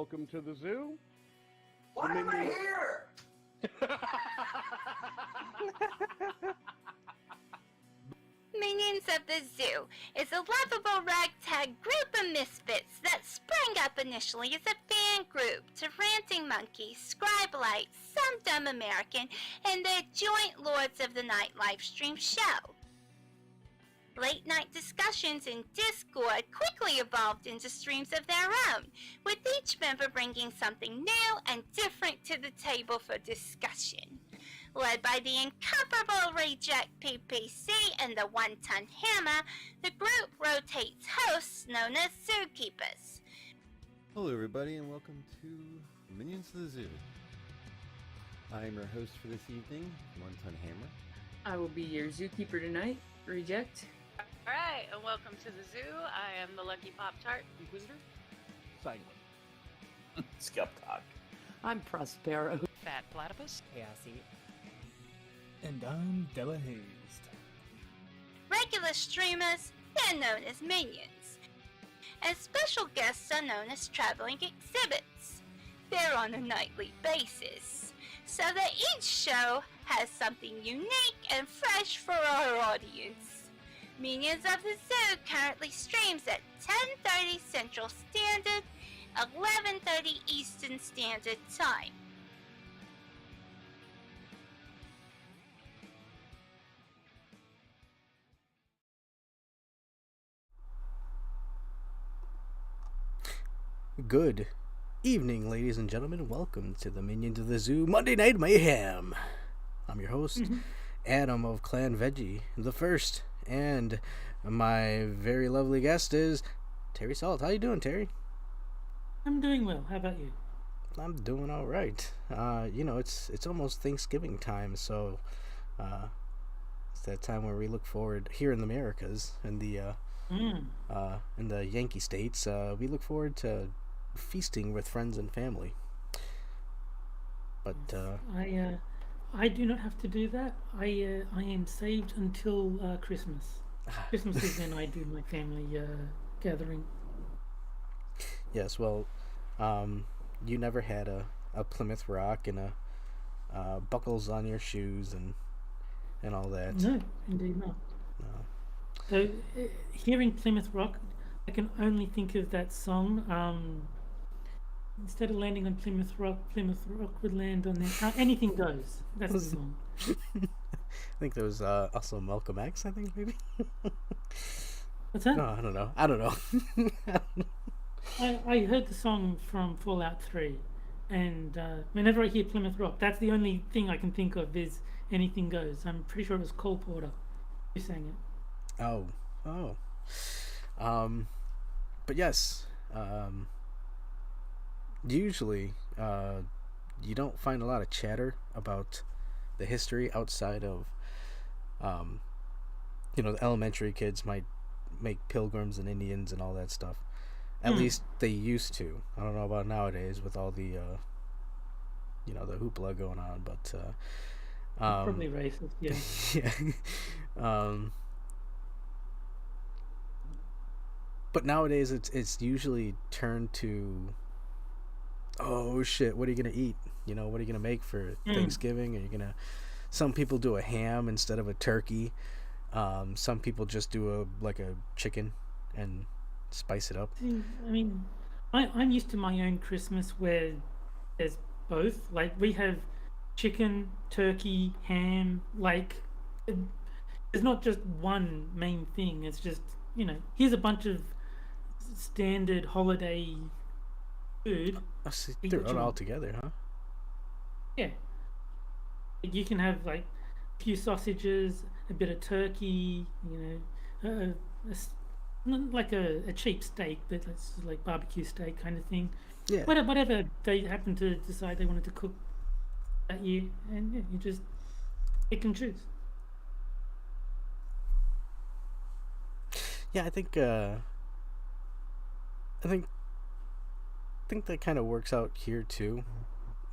welcome to the zoo. Why am I here? Minions of the Zoo is a lovable ragtag group of misfits that sprang up initially as a fan group to Ranting Monkey, Scribe-Light, Some Dumb American, and their joint Lords of the Night livestream show. Late night discussions in Discord quickly evolved into streams of their own, with each member bringing something new and different to the table for discussion. Led by the incomparable Reject PPC and the One-Ton Hammer, the group rotates hosts known as Zookeepers. Hello everybody and welcome to Minions of the Zoo. I am your host for this evening, One-Ton Hammer. I will be your zookeeper tonight, Reject. Alright, and welcome to the zoo. I am the Lucky Pop-Tart Inquisitor. Sanguine. Skep, Tock. I'm Prospero. Fat Platypus. Chaosy. And I'm Della Hazed. Regular streamers, they're known as minions. And special guests are known as traveling exhibits. They're on a nightly basis, so that each show has something unique and fresh for our audience. Minions of the Zoo currently streams at 10:30 Central Standard, 11:30 Eastern Standard Time. Good evening, ladies and gentlemen. Welcome to the Minions of the Zoo Monday Night Mayhem. I'm your host, Adam of Clan Veggie the First, and my very lovely guest is TerrySalt. How you doing, Terry? I'm doing well. How about you? I'm doing all right. It's almost Thanksgiving time, so it's that time where we look forward here in the Americas, in the Yankee states. We look forward to feasting with friends and family. But I do not have to do that. I am saved until Christmas. Christmas is when I do my family gathering. Yes, well, you never had a Plymouth Rock and a buckles on your shoes and all that. No, indeed not. No. So, hearing Plymouth Rock, I can only think of that song. Instead of landing on Plymouth Rock would land on there. Anything Goes. That's the song. I think there was also Malcolm X, I think, maybe. What's that? No, I don't know. I heard the song from Fallout 3, and whenever I hear Plymouth Rock, that's the only thing I can think of is Anything Goes. I'm pretty sure it was Cole Porter who sang it. Oh. But yes, usually you don't find a lot of chatter about the history outside of the elementary kids might make pilgrims and Indians and all that stuff. At least they used to. I don't know about nowadays with all the the hoopla going on, but probably racist, yeah. yeah. But nowadays it's usually turned to, oh shit, what are you gonna eat? What are you gonna make for Thanksgiving? Are you gonna? Some people do a ham instead of a turkey. Some people just do a chicken and spice it up. I mean, I'm used to my own Christmas where there's both. Like, we have chicken, turkey, ham. There's not just one main thing. It's just, here's a bunch of standard holiday food. I see. They're all together, huh? Yeah. You can have a few sausages, a bit of turkey, not a cheap steak, but it's like barbecue steak kind of thing. Yeah. Whatever they happen to decide they wanted to cook that year, and you just pick and choose. Yeah, I think that kind of works out here too.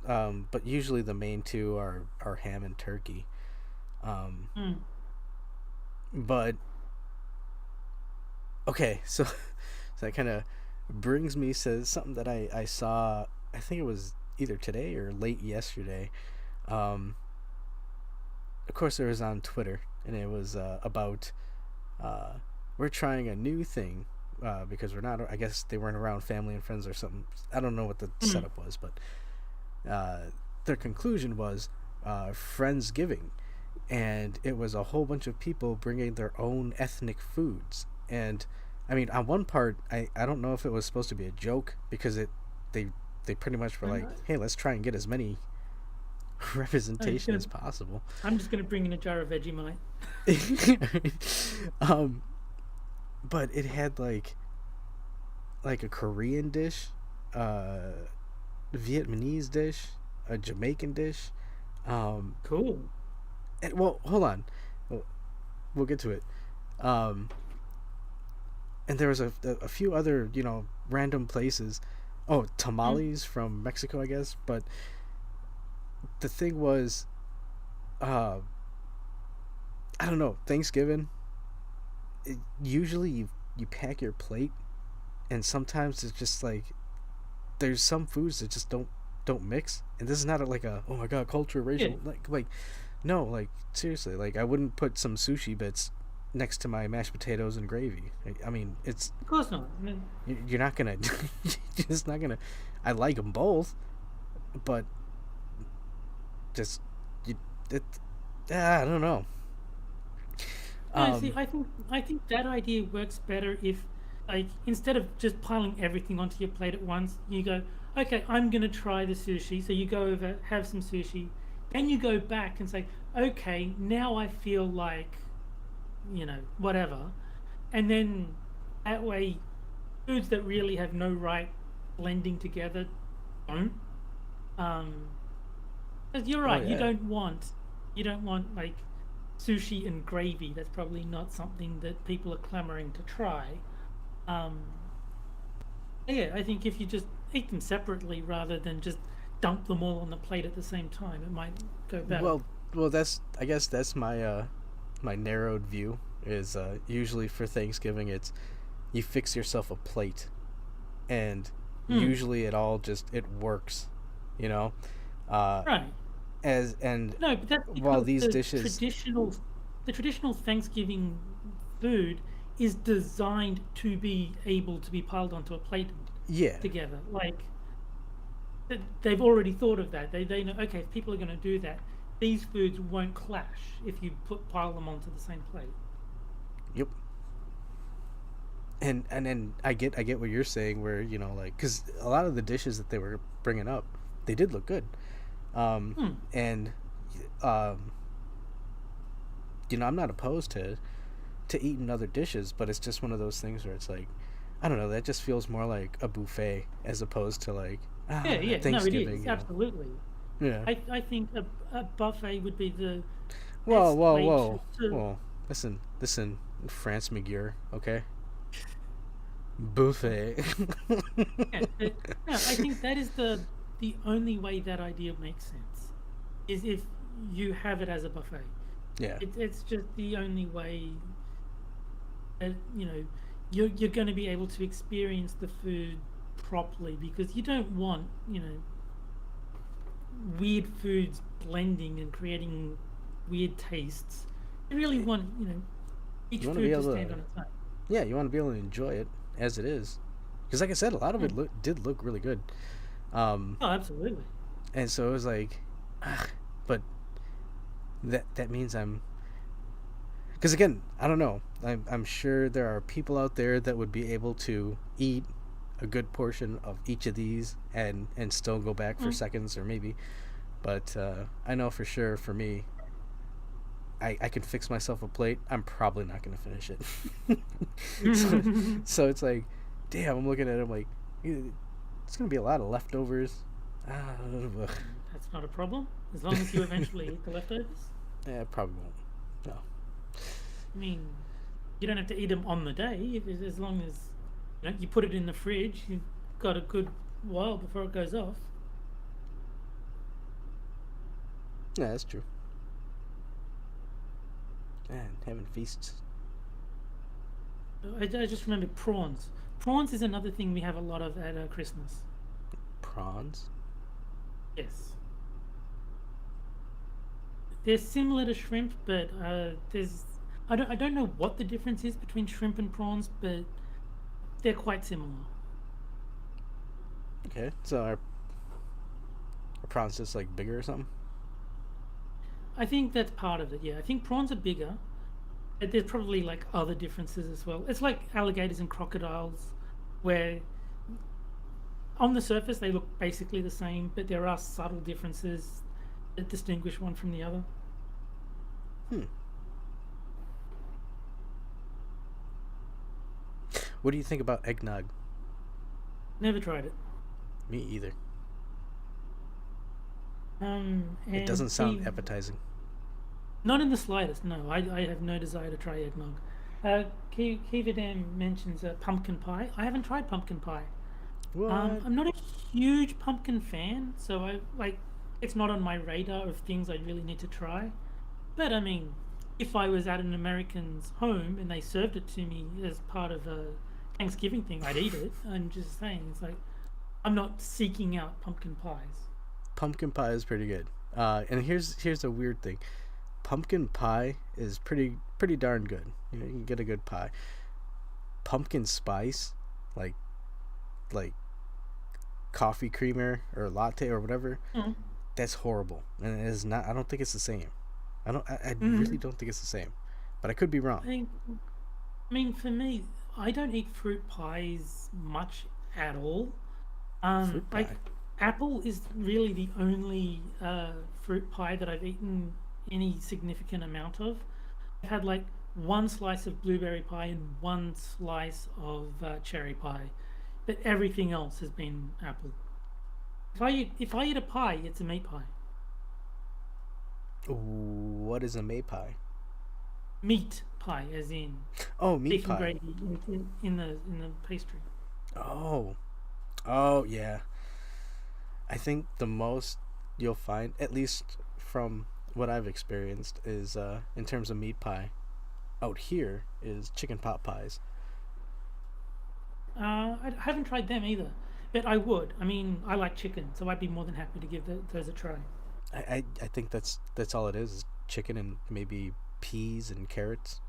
But usually the main two are ham and turkey. But okay, so that kind of brings me says something that I saw. I think it was either today or late yesterday. Of course, it was on Twitter, and it was about we're trying a new thing because we're not. I guess they weren't around family and friends or something. I don't know what the setup was, but their conclusion was Friendsgiving, and it was a whole bunch of people bringing their own ethnic foods. And I mean, on one part, I don't know if it was supposed to be a joke because they pretty much were like, hey, let's try and get as many representation as possible. I'm just gonna bring in a jar of Vegemite. But it had like a Korean dish, Vietnamese dish, a Jamaican dish. Cool. And, well, hold on, we'll get to it. And there was a few other, random places. Oh, tamales from Mexico, I guess. But the thing was, I don't know, Thanksgiving, usually you pack your plate, and sometimes it's just like, there's some foods that just don't mix. And this is not like a, oh my god, culture, racial, like no, like seriously, like I wouldn't put some sushi bits next to my mashed potatoes and gravy. I mean, it's... Of course not. I mean, you're not gonna... You're just not gonna... I like them both, but just... I don't know. See, I think that idea works better if, like, instead of just piling everything onto your plate at once, you go, okay, I'm gonna try the sushi. So you go over, have some sushi, then you go back and say, okay, now I feel like, whatever. And then that way, foods that really have no right blending together don't. 'Cause you're right, you don't want like sushi and gravy. That's probably not something that people are clamoring to try. Yeah, I think if you just eat them separately rather than just dump them all on the plate at the same time, it might go better. Well, I guess that's my my narrowed view is usually for Thanksgiving it's you fix yourself a plate, and usually it works, right. But that's because these dishes, the traditional Thanksgiving food is designed to be able to be piled onto a plate together. Like, they've already thought of that. They know, okay, if people are going to do that, these foods won't clash if you pile them onto the same plate. Yep. And then I get what you're saying, where like, because a lot of the dishes that they were bringing up, they did look good. And I'm not opposed to eating other dishes, but it's just one of those things where it's like, I don't know, that just feels more like a buffet as opposed to like Thanksgiving. No, it is absolutely. Yeah. I think a buffet would be the whoa. Listen, France McGear, okay? Buffet. I think that is the only way that idea makes sense, is if you have it as a buffet. Yeah. It's just the only way that, you're going to be able to experience the food properly, because you don't want, weird foods blending and creating weird tastes. You really want, each food to stand on its own. Yeah, you want to be able to enjoy it as it is. Because like I said, a lot of it did look really good. Oh, absolutely. And so it was like, but that means I'm... Because again, I don't know. I'm sure there are people out there that would be able to eat a good portion of each of these and still go back for seconds or maybe. But I know for sure for me, I can fix myself a plate. I'm probably not going to finish it. so it's like, damn, I'm looking at it, I'm like, it's going to be a lot of leftovers. That's not a problem, as long as you eventually eat the leftovers. Yeah, probably won't. No. I mean, you don't have to eat them on the day, as long as you put it in the fridge. You've got a good while before it goes off. Yeah, that's true. Man, having feasts. I just remembered prawns. Prawns is another thing we have a lot of at Christmas. Prawns? Yes. They're similar to shrimp, but I don't know what the difference is between shrimp and prawns, but they're quite similar. Okay, so are prawns just like bigger or something? I think that's part of it. Yeah, I think prawns are bigger. But there's probably like other differences as well. It's like alligators and crocodiles, where on the surface they look basically the same, but there are subtle differences that distinguish one from the other. What do you think about eggnog? Never tried it. Me either. It And doesn't sound appetizing. Not in the slightest. No, I have no desire to try eggnog. Kivadam mentions pumpkin pie. I haven't tried pumpkin pie. What? I'm not a huge pumpkin fan, so it's not on my radar of things I really need to try. But I mean, if I was at an American's home and they served it to me as part of a Thanksgiving thing, I'd eat it. I'm just saying, it's like I'm not seeking out pumpkin pies. Pumpkin pie is pretty good. And here's a weird thing. Pumpkin pie is pretty darn good. You know, you can get a good pie. Pumpkin spice, like coffee creamer or latte or whatever, that's horrible. And it is not. I don't think it's the same. I really don't think it's the same. But I could be wrong. I mean, for me, I don't eat fruit pies much at all. Fruit pie. Like apple is really the only fruit pie that I've eaten any significant amount of. I've had like one slice of blueberry pie and one slice of cherry pie, but everything else has been apple. If I eat a pie, it's a meat pie. What is a May pie? Meat pie, as in meat beef pie. and gravy in the pastry. Oh yeah. I think the most you'll find, at least from what I've experienced, is in terms of meat pie out here is chicken pot pies. I haven't tried them either, but I would. I mean, I like chicken, so I'd be more than happy to give those a try. I think that's all it is chicken and maybe peas and carrots.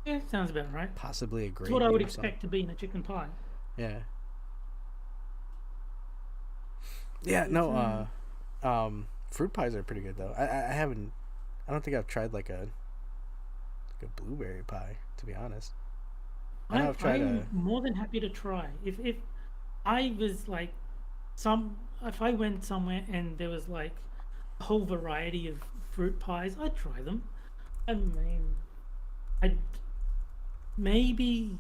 Yeah, sounds about right. Possibly a It's gravy. what I would or expect to be in a chicken pie. Yeah. Yeah, no, fruit pies are pretty good though. I don't think I've tried like a blueberry pie, to be honest. I'm more than happy to try. If I was like if I went somewhere and there was like a whole variety of fruit pies, I'd try them. I mean, I'd maybe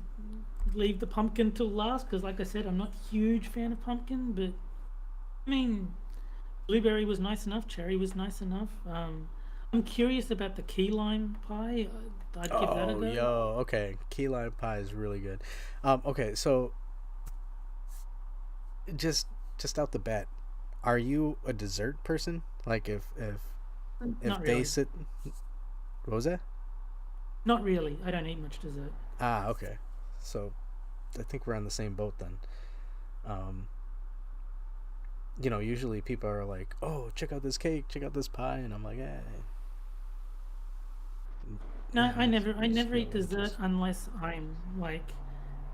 leave the pumpkin till last because, like I said, I'm not a huge fan of pumpkin. But I mean, blueberry was nice enough. Cherry was nice enough. I'm curious about the key lime pie. I'd give that a go. Okay, key lime pie is really good. Okay, so just out the bat, are you a dessert person? Like if Not they really. sit, what was that? Not really. I don't eat much dessert. Okay, so I think we're on the same boat then. You know, usually people are like, "Oh, check out this cake, check out this pie," and I'm like, "Eh." No, Yeah, I never it's eat really dessert just- unless I'm like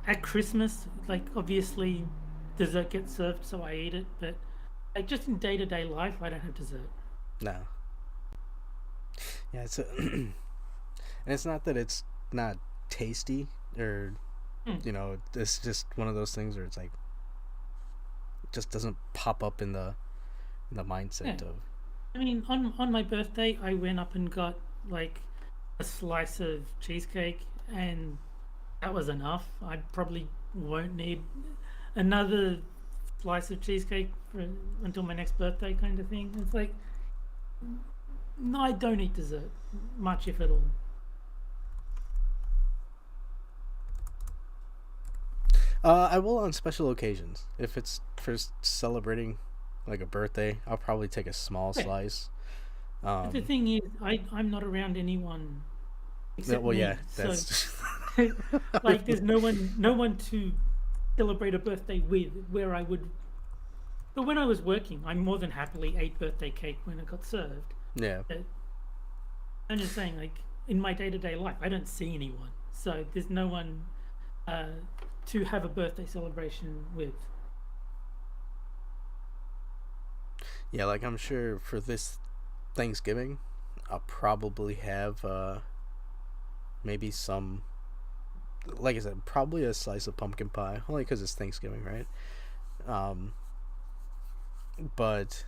at Christmas. Like obviously, dessert gets served, so I eat it. But like just in day-to-day life, I don't have dessert. No. Yeah, and it's not that it's not tasty or you know, it's just one of those things where it's like it just doesn't pop up in the mindset of. I mean, on my birthday, I went up and got like a slice of cheesecake, and that was enough. I probably won't need another slice of cheesecake until my next birthday, kind of thing. It's like, no, I don't eat dessert much, if at all. I will on special occasions. If it's for celebrating like a birthday, I'll probably take a small Yeah. slice. But the thing is, I'm not around anyone except well, me, yeah, so that's like there's no one to celebrate a birthday with where I would. But when I was working, I more than happily ate birthday cake when it got served. Yeah. But I'm just saying, like in my day-to-day life, I don't see anyone, so there's no one to have a birthday celebration with. Yeah, like I'm sure for this Thanksgiving, I'll probably have maybe some, like I said, probably a slice of pumpkin pie, only because it's Thanksgiving, right? But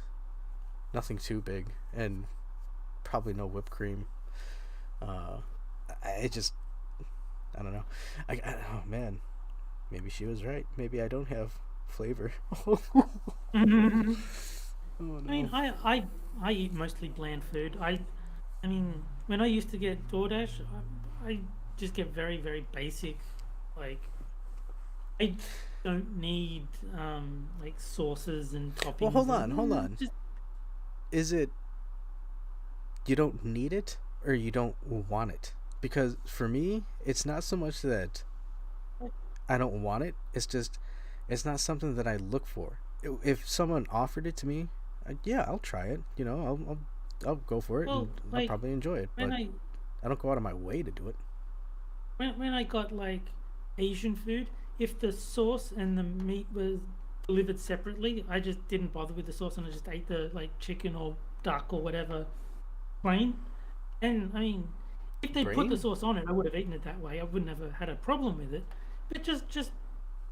nothing too big, and probably no whipped cream. I don't know. Oh man, maybe she was right. Maybe I don't have flavor. Oh, no. I mean, I eat mostly bland food. I mean, when I used to get DoorDash, I just get very, very basic. Like, I don't need like sauces and toppings. Well, hold on. Just... Is it you don't need it or you don't want it? Because for me, it's not so much that I don't want it. It's just it's not something that I look for. If someone offered it to me, yeah, I'll try it. You know, I'll go for it, Well, and like, I'll probably enjoy it. But I don't go out of my way to do it. When I got like Asian food, if the sauce and the meat was delivered separately, I just didn't bother with the sauce and I just ate the like chicken or duck or whatever plain. And I mean, if they put the sauce on it, I would have eaten it that way. I wouldn't have had a problem with it. But just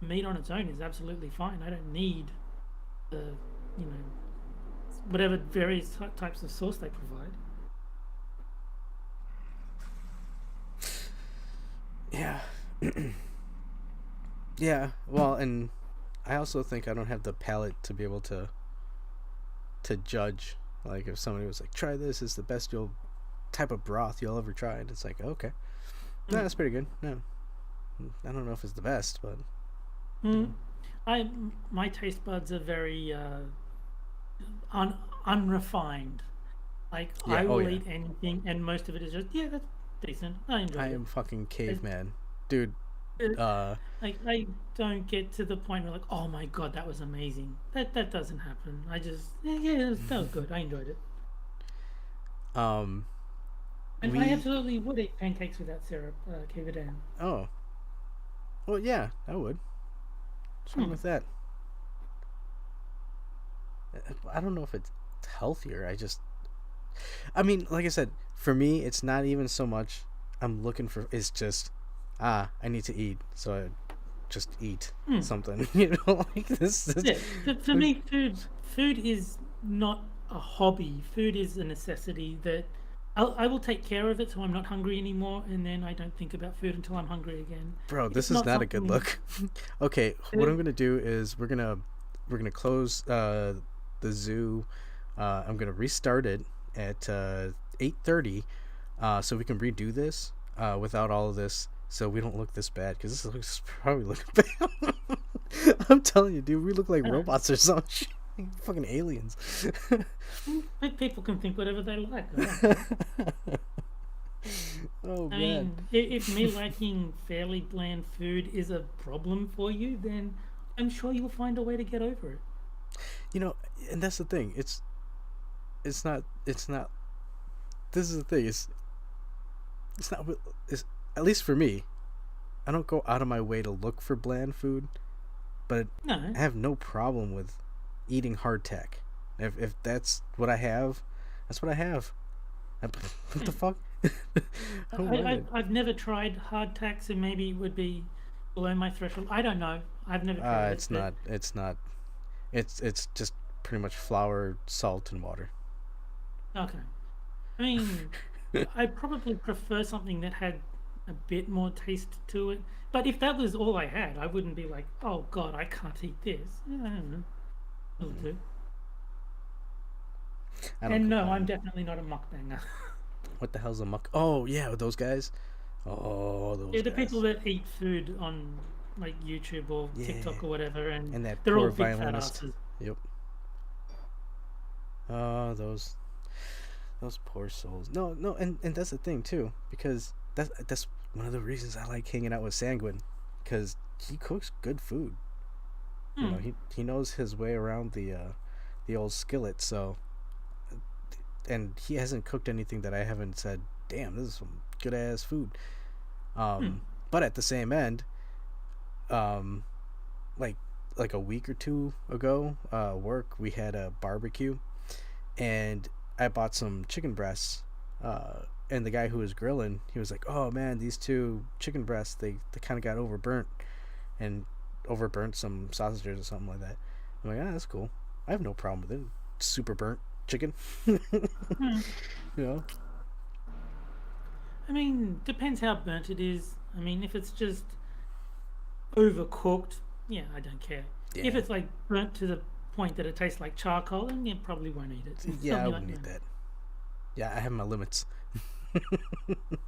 meat on its own is absolutely fine. I don't need the whatever various types of sauce they provide. Yeah. Yeah, well, and I also think I don't have the palate to be able to judge. Like, if somebody was like, try this, it's the best type of broth you'll ever try. And it's like, okay. No, that's pretty good. No. I don't know if it's the best, but... My taste buds are very unrefined. Like, yeah, I will eat anything, and most of it is just, yeah, that's decent. I enjoy it. I am fucking caveman. Dude, like, I don't get to the point where like, oh my god, that was amazing. That doesn't happen. I just that was good. I enjoyed it. And I absolutely would eat pancakes without syrup. Keep it down. Oh. Well, yeah, I would. What's wrong with that? I don't know if it's healthier. I mean, like I said, for me, it's not even so much I'm looking for. It's just, I need to eat, so I just eat something. You know, like this. Yeah, for me, food is not a hobby. Food is a necessity that I will take care of it, so I'm not hungry anymore, and then I don't think about food until I'm hungry again. Bro, this is not a good look. Okay, what I'm gonna do is we're gonna close the zoo. I'm gonna restart it at 8:30, so we can redo this without all of this, so we don't look this bad, because this looks probably looking bad. I'm telling you, dude, we look like robots or some shit. Fucking aliens. People can think whatever they like. Oh, I man. mean, if me liking fairly bland food is a problem for you, then I'm sure you'll find a way to get over it. You know, and that's the thing. It's not. This is the thing. It's not. It's, at least for me, I don't go out of my way to look for bland food, but No. I have no problem with eating hardtack. If that's what I have, that's what I have. What the fuck? I've never tried hardtack, so maybe it would be below my threshold. I don't know. I've never tried it. It's not. It's just pretty much flour, salt, and water. Okay. I mean, I probably prefer something that had a bit more taste to it. But if that was all I had, I wouldn't be like, oh god, I can't eat this. I don't know. Will do. And no, I'm definitely not a mukbanger. What the hell's a muk? Oh yeah, those guys. Oh, those. Yeah, the guys. people that eat food on like YouTube or TikTok or whatever, and that they're all poor big fat violinist. asses. Yep. Oh, those poor souls. No, and that's the thing too, because that's one of the reasons I like hanging out with Sanguine, because he cooks good food. You know, he knows his way around the old skillet. So, and he hasn't cooked anything that I haven't said, damn, this is some good ass food. But at the same end, like a week or two ago, work, we had a barbecue, and I bought some chicken breasts, and the guy who was grilling, he was like, oh man, these 2 chicken breasts, they kind of got overburnt some sausages or something like that. I'm like, that's cool. I have no problem with it. Super burnt chicken. You know? I mean, depends how burnt it is. I mean, if it's just overcooked, yeah, I don't care. Yeah. If it's like burnt to the point that it tastes like charcoal, then you probably won't eat it. Yeah, I wouldn't eat that. Yeah, I have my limits.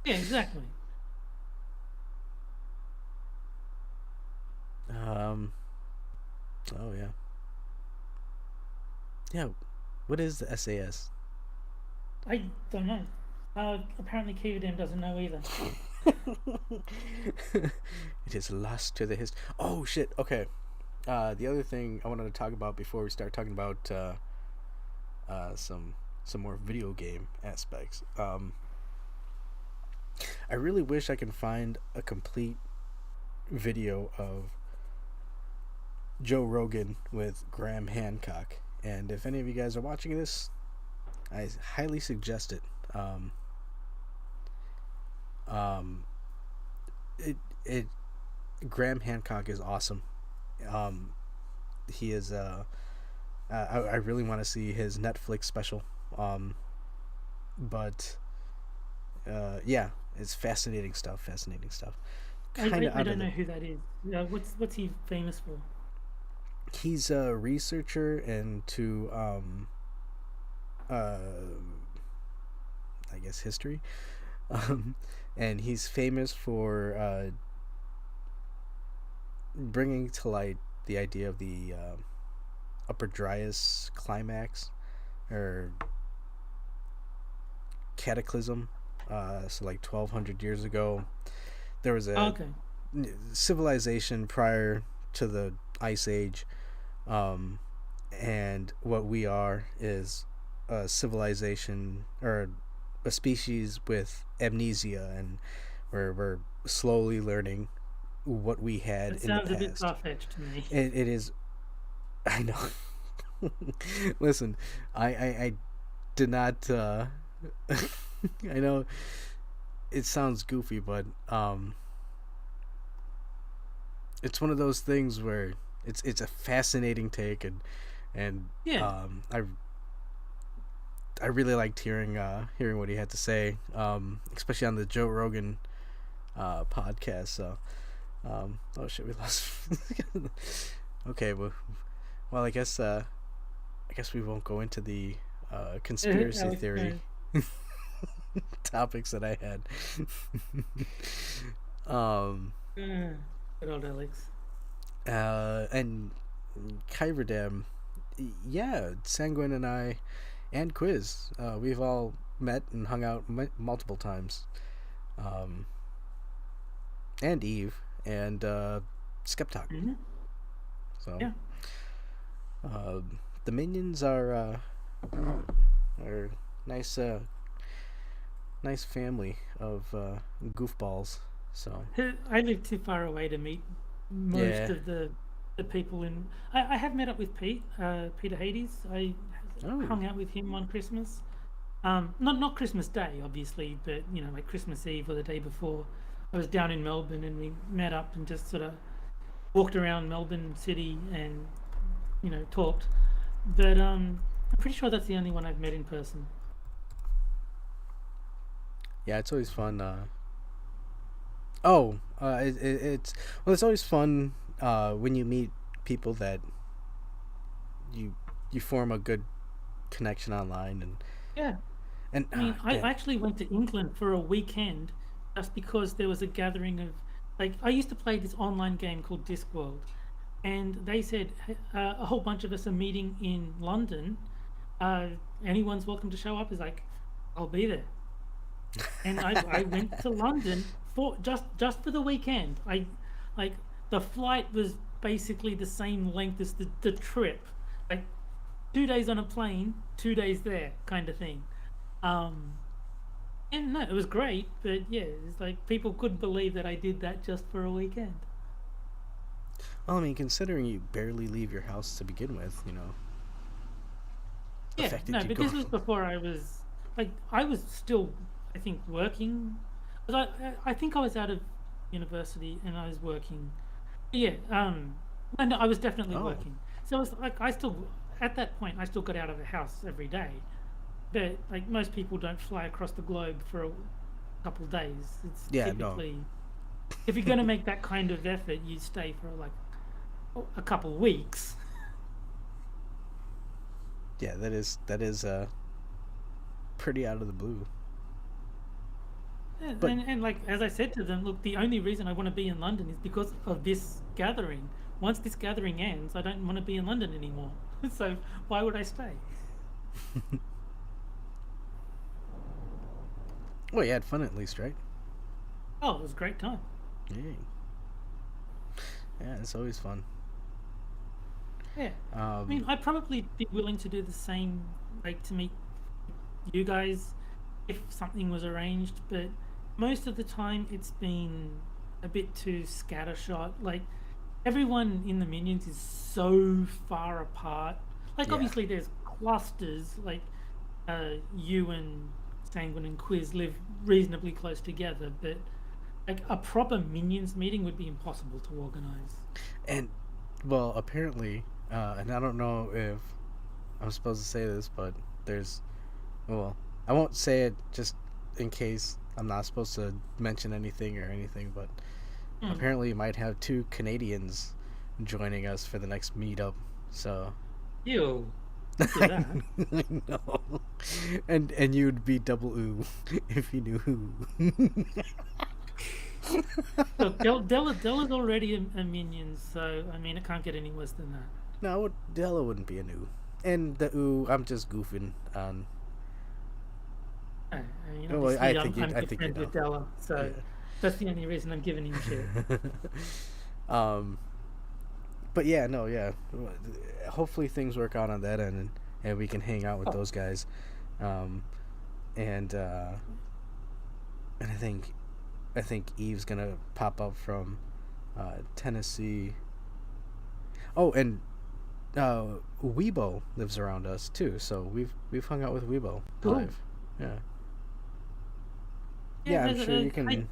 Yeah, exactly. Oh yeah. Yeah, what is the SAS? I don't know. Apparently Kivadem doesn't know either. It is lost to the history. Oh shit. Okay. The other thing I wanted to talk about before we start talking about some more video game aspects. I really wish I can find a complete video of Joe Rogan with Graham Hancock, and if any of you guys are watching this, I highly suggest it. Graham Hancock is awesome. He is I really want to see his Netflix special. But yeah, it's fascinating stuff. I don't know who that is. What's he famous for? He's a researcher into I guess history. And he's famous for bringing to light the idea of the Upper Dryas climax, or cataclysm. So like 1200 years ago, there was a civilization prior to the Ice Age, and what we are is a civilization, or a species with amnesia, and we're slowly learning what we had in the past. Sounds a bit far-fetched to me. It is. I know. Listen, I did not. I know it sounds goofy, but it's one of those things where it's a fascinating take, and yeah. I really liked hearing what he had to say, especially on the Joe Rogan podcast. So, oh shit, we lost. Okay, well, I guess we won't go into the conspiracy theory topics that I had. Good old Alex. And Kyverdam, yeah, Sanguine and I, and Quiz, we've all met and hung out multiple times. And Eve and Skep Tock. Mm-hmm. So yeah. The minions are nice family of goofballs. So I live too far away to meet most of the people in. I have met up with Peter Hades. I hung out with him on Christmas. Not Christmas Day, obviously, but like Christmas Eve or the day before. I was down in Melbourne and we met up and just sort of walked around Melbourne City and talked. But I'm pretty sure that's the only one I've met in person. Yeah, it's always fun. It's always fun when you meet people that you form a good connection online, and yeah. And I mean, I actually went to England for a weekend just because there was a gathering of, like, I used to play this online game called Discworld, and they said a whole bunch of us are meeting in London. Anyone's welcome to show up. Is like, I'll be there. And I went to London for just for the weekend. Like the flight was basically the same length as the trip. Like 2 days on a plane, 2 days there, kind of thing. And no, it was great, but yeah, it's like people couldn't believe that I did that just for a weekend. Well, I mean, considering you barely leave your house to begin with, you know. Yeah, affected no, you but this was before I was still, I think, working. 'Cause I think I was out of university and I was working. Yeah, no, I was definitely working. So it's like at that point I still got out of the house every day. But like most people don't fly across the globe for a couple days. It's typically if you're going to make that kind of effort, you stay for like a couple weeks. Yeah, that is pretty out of the blue. Yeah, But- and like as I said to them, look, the only reason I want to be in London is because of this gathering. Once this gathering ends, I don't want to be in London anymore. So why would I stay? Well, you had fun at least, right? Oh, it was a great time. Yeah. Yeah, it's always fun. Yeah. I mean, I'd probably be willing to do the same, like to meet you guys if something was arranged, but most of the time it's been a bit too scattershot. Like, everyone in the Minions is so far apart. Like, Yeah. obviously there's clusters, like you and Sanguine and Quiz live reasonably close together, but like a proper Minions meeting would be impossible to organize. And, well, apparently, and I don't know if I'm supposed to say this, but well, I won't say it just in case I'm not supposed to mention anything or anything, but apparently you might have 2 Canadians joining us for the next meetup, so... Ew. Don't do that. I know. And you'd be double ooh if you knew who. Look, Della's already a minion, so I mean it can't get any worse than that. No, Della wouldn't be a new. And the ooh, I'm just goofing on. I mean, Oh, obviously, I think I'm you good friends know. with Della, so Yeah. that's the only reason I'm giving him shit. But yeah, no, yeah. Hopefully things work out on that end, and we can hang out with those guys. And I think Eve's gonna pop up from Tennessee. Oh, and Weibo lives around us too, so we've hung out with Weibo Cool. live. Yeah. Yeah, I'm sure you can.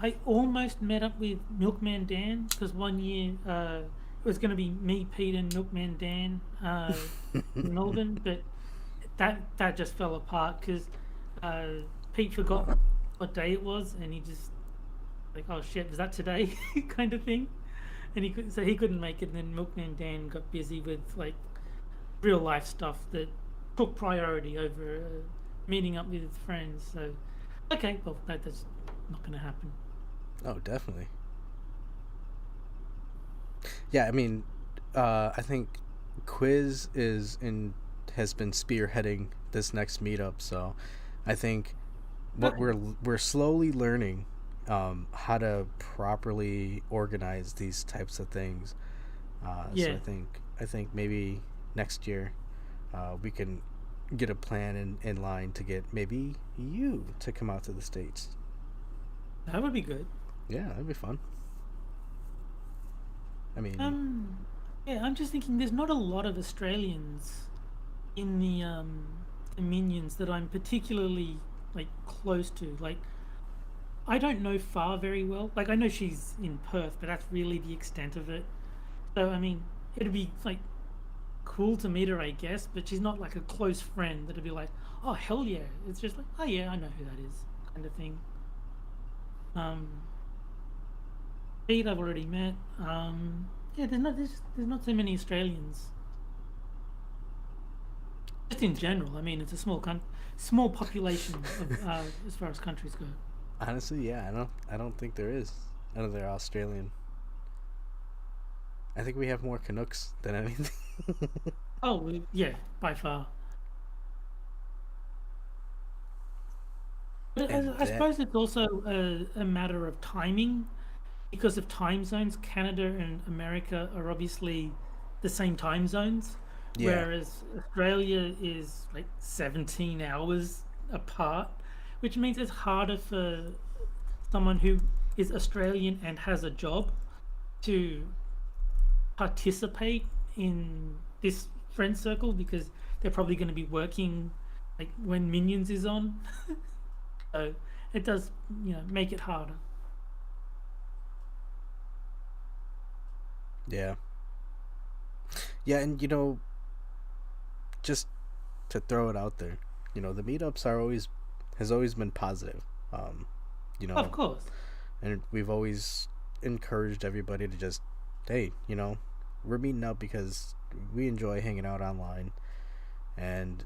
I almost met up with Milkman Dan because one year it was going to be me, Pete, and Milkman Dan in Melbourne, but that just fell apart because Pete forgot what day it was, and he just like, oh shit, was that today, kind of thing, and he couldn't make it. And then Milkman Dan got busy with like real life stuff that took priority over meeting up with his friends. So okay, well that's not going to happen. Oh, definitely. Yeah, I mean, I think Quiz has been spearheading this next meetup, so I think what we're slowly learning how to properly organize these types of things. So I think maybe next year we can get a plan in line to get maybe you to come out to the States. That would be good. Yeah, that'd be fun. I mean, yeah, I'm just thinking there's not a lot of Australians in the Minions that I'm particularly like close to. Like, I don't know Far very well. Like, I know she's in Perth, but that's really the extent of it. So I mean, it'd be like cool to meet her, I guess, but she's not like a close friend that'd be like, oh hell yeah. It's just like, oh yeah, I know who that is, kind of thing. Pete I've already met. Yeah, there's not so many Australians. Just in general, I mean, it's a small population of, as far as countries go. honestly, yeah, I don't think there is another Australian. I think we have more Canucks than anything. Oh, yeah, by far. But And I suppose it's also a matter of timing because of time zones. Canada and America are obviously the same time zones, yeah, whereas Australia is like 17 hours apart, which means it's harder for someone who is Australian and has a job to participate in this friend circle because they're probably going to be working like when Minions is on. So it does, make it harder. yeah, yeah, and just to throw it out there, the meetups has always been positive. Of course. And we've always encouraged everybody to just, hey, we're meeting up because we enjoy hanging out online and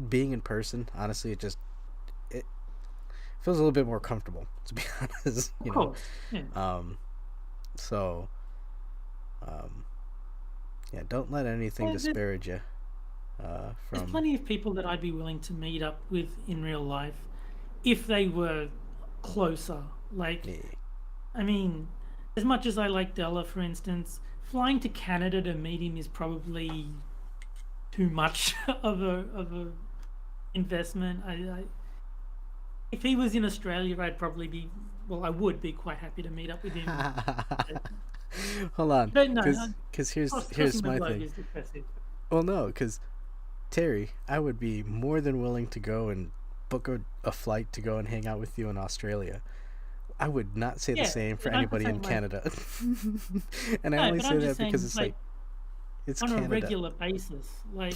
being in person. Honestly, it feels a little bit more comfortable, to be honest. Of course. Yeah. So, yeah, don't let anything disparage you. There's plenty of people that I'd be willing to meet up with in real life if they were closer. Like, Yeah. I mean, as much as I like Della, for instance, flying to Canada to meet him is probably too much of a investment. If he was in Australia, I'd probably be. Well, I would be quite happy to meet up with him. Hold on, But no, because here's crossing the my globe thing. is depressive. Well, no, because Terry, I would be more than willing to go and book a flight to go and hang out with you in Australia. I would not say the Yeah, same for but I'm anybody in saying, like- Canada. And I No, only but say I'm that just saying, because it's like, it's on Canada. a regular basis. Like,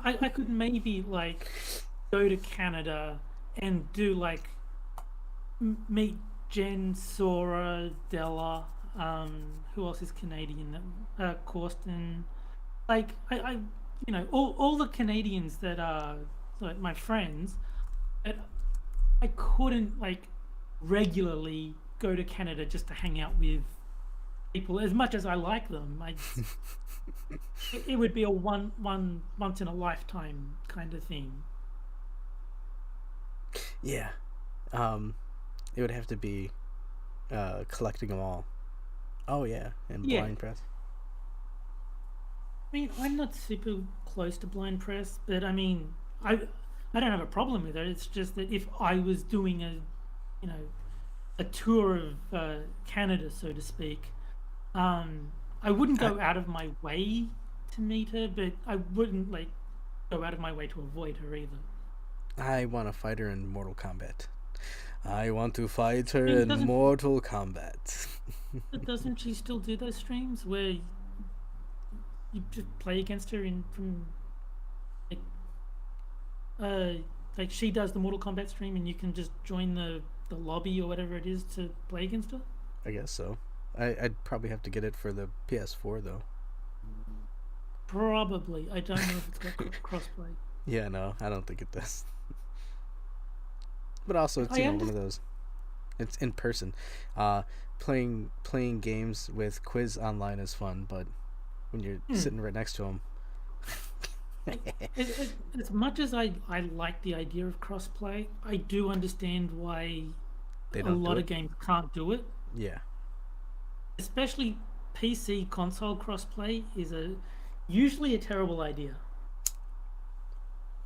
I could maybe like go to Canada and do like meet Jen, Sora, Della. Who else is Canadian? Corsten. Like I all the Canadians that are like my friends. But I couldn't like regularly go to Canada just to hang out with people as much as I like them. It would be a one once in a lifetime kind of thing. Yeah, it would have to be collecting them all. Oh yeah, and Yeah. blind press. I mean, I'm not super close to blind press, but I mean, I don't have a problem with it. It's just that if I was doing a tour of Canada, so to speak, I wouldn't go out of my way to meet her, but I wouldn't like go out of my way to avoid her either. I want to fight her in Mortal Kombat. I want to fight her I mean, in doesn't- Mortal Kombat. But doesn't she still do those streams where you just play against her like she does the Mortal Kombat stream and you can just join the lobby or whatever it is to play against her? I guess so. I'd probably have to get it for the PS4 though. Probably. I don't know if it's got crossplay. Yeah, no, I don't think it does. But also, it's I one of those. It's in person. Playing games with Quiz online is fun, but when you're sitting right next to him, As much as I like the idea of crossplay, I do understand why they a don't lot do of it. games can't do it. Yeah, Especially PC console crossplay is usually a terrible idea.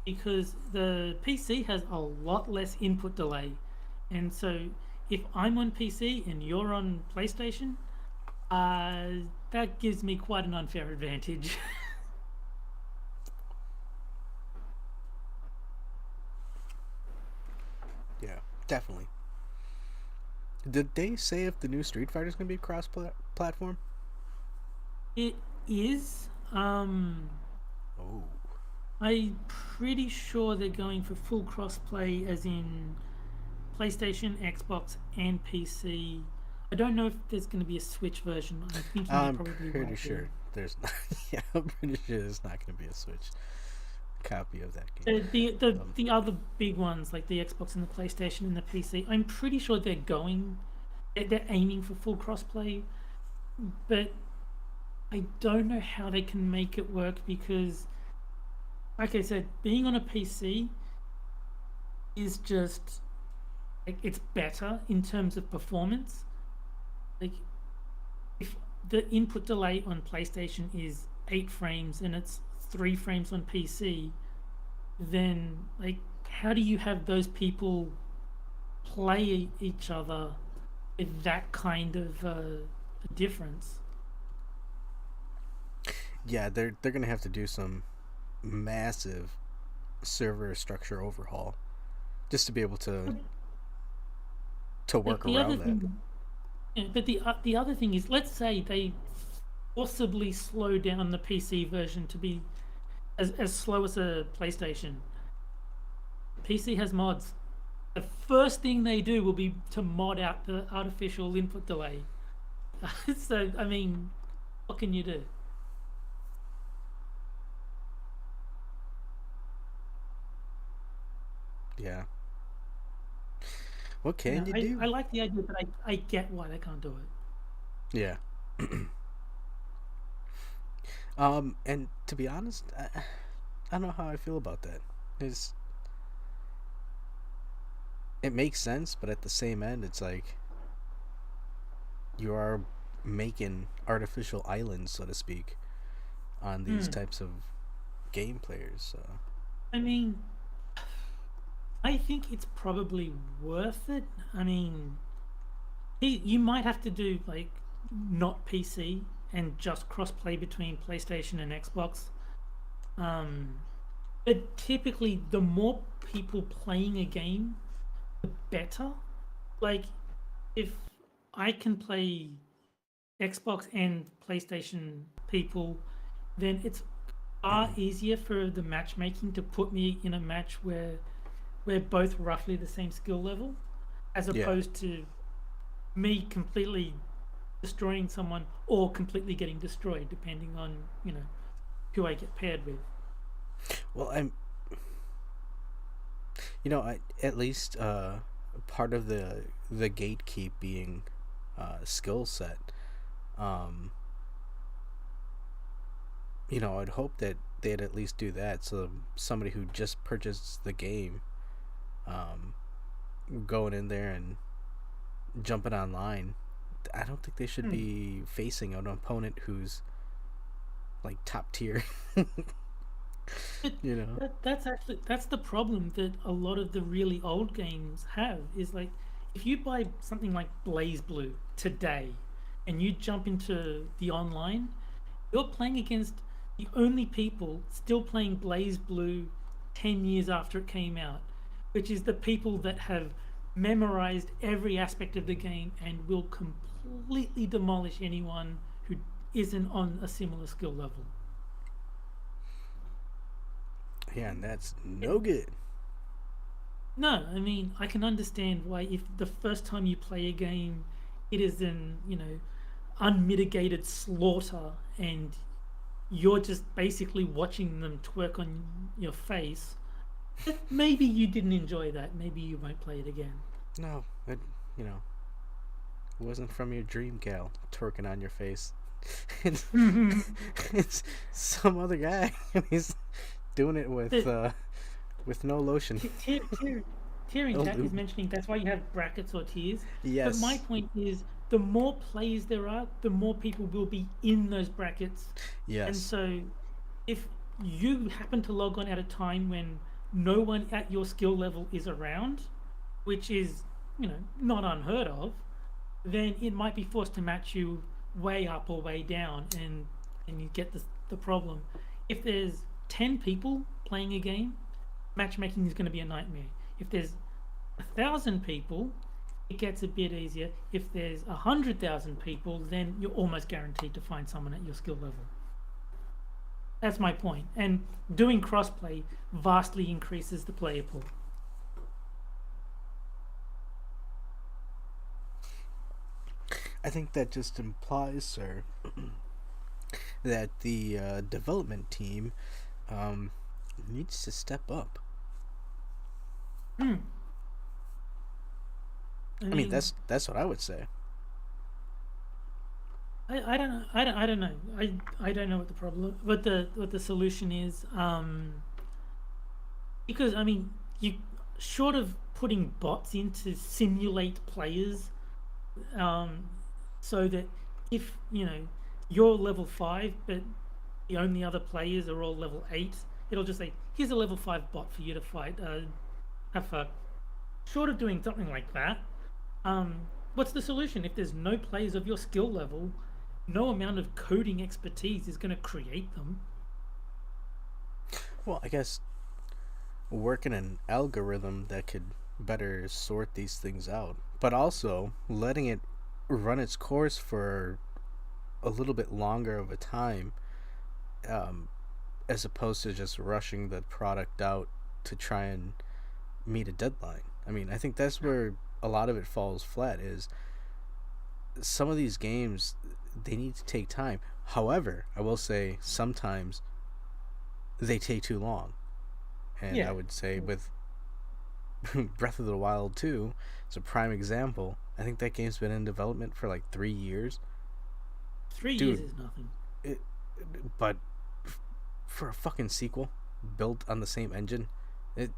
Because the PC has a lot less input delay. And so if I'm on PC and you're on PlayStation, that gives me quite an unfair advantage. yeah, definitely. Did they say if the new Street Fighter is going to be cross-platform? It is. Oh. I'm pretty sure they're going for full crossplay, as in PlayStation, Xbox, and PC. I don't know if there's going to be a Switch version. I think I'm probably pretty will be. sure there's not. Yeah, I'm pretty sure there's not going to be a Switch copy of that game. The other big ones like the Xbox and the PlayStation and the PC, I'm pretty sure they're aiming for full crossplay, but I don't know how they can make it work because, like I said, being on a PC, is just like it's better in terms of performance. Like if the input delay on PlayStation is 8 frames and it's 3 frames on PC, then like how do you have those people play each other with that kind of difference? Yeah, they're gonna have to do some massive server structure overhaul just to be able to work The around other that. thing, yeah, but the other thing is, let's say they forcibly slow down the PC version to be as slow as a PlayStation. PC has mods. The first thing they do will be to mod out the artificial input delay. So, I mean, what can you do? Yeah. What can you do? I like the idea, but I get why they can't do it. Yeah. And to be honest, I don't know how I feel about that. It makes sense, but at the same end, it's like you are making artificial islands, so to speak, on these types of game players. So. I mean, I think it's probably worth it. I mean, you might have to do like not PC and just cross-play between PlayStation and Xbox. But typically, the more people playing a game, the better. Like, if I can play Xbox and PlayStation people, then it's far easier for the matchmaking to put me in a match where we're both roughly the same skill level, as opposed to me completely destroying someone or completely getting destroyed, depending on who I get paired with. Well, at least part of the gatekeep being skill set. I'd hope that they'd at least do that, so somebody who just purchased the game, going in there and jumping online, I don't think they should be facing an opponent who's like top tier. That's the problem that a lot of the really old games have, is like if you buy something like Blaze Blue today and you jump into the online, you're playing against the only people still playing Blaze Blue 10 years after it came out, which is the people that have memorized every aspect of the game and will completely demolish anyone who isn't on a similar skill level. Yeah, and that's no good. No, I mean, I can understand why if the first time you play a game, it is an, unmitigated slaughter and you're just basically watching them twerk on your face. Maybe you didn't enjoy that. Maybe you won't play it again. No, it wasn't from your dream gal twerking on your face. It's some other guy. He's doing it with no lotion. Tier in chat is mentioning that's why you have brackets or tiers. Yes. But my point is, the more players there are, the more people will be in those brackets. Yes. And so, if you happen to log on at a time when no one at your skill level is around, which is, not unheard of, then it might be forced to match you way up or way down, and you get the problem. If there's 10 people playing a game, matchmaking is going to be a nightmare. If there's 1,000 people, it gets a bit easier. If there's 100,000 people, then you're almost guaranteed to find someone at your skill level. That's my point. And doing crossplay vastly increases the player pool. I think that just implies, sir, that the development team needs to step up. I mean, that's what I would say. I don't know. I don't know. I don't know what the problem, what the solution is. Because I mean, short of putting bots in to simulate players, so that if you're level 5, but the only other players are all level 8, it'll just say, here's a level 5 bot for you to fight. Have fun. Short of doing something like that, what's the solution? If there's no players of your skill level, no amount of coding expertise is going to create them. Well, I guess working an algorithm that could better sort these things out, but also letting it run its course for a little bit longer of a time, as opposed to just rushing the product out to try and meet a deadline. I mean, I think that's where a lot of it falls flat, is some of these games, they need to take time. However, I will say sometimes they take too long. And I would say with Breath of the Wild 2, it's a prime example. I think that game's been in development for like 3 years. 3 years is nothing. But for a fucking sequel built on the same engine,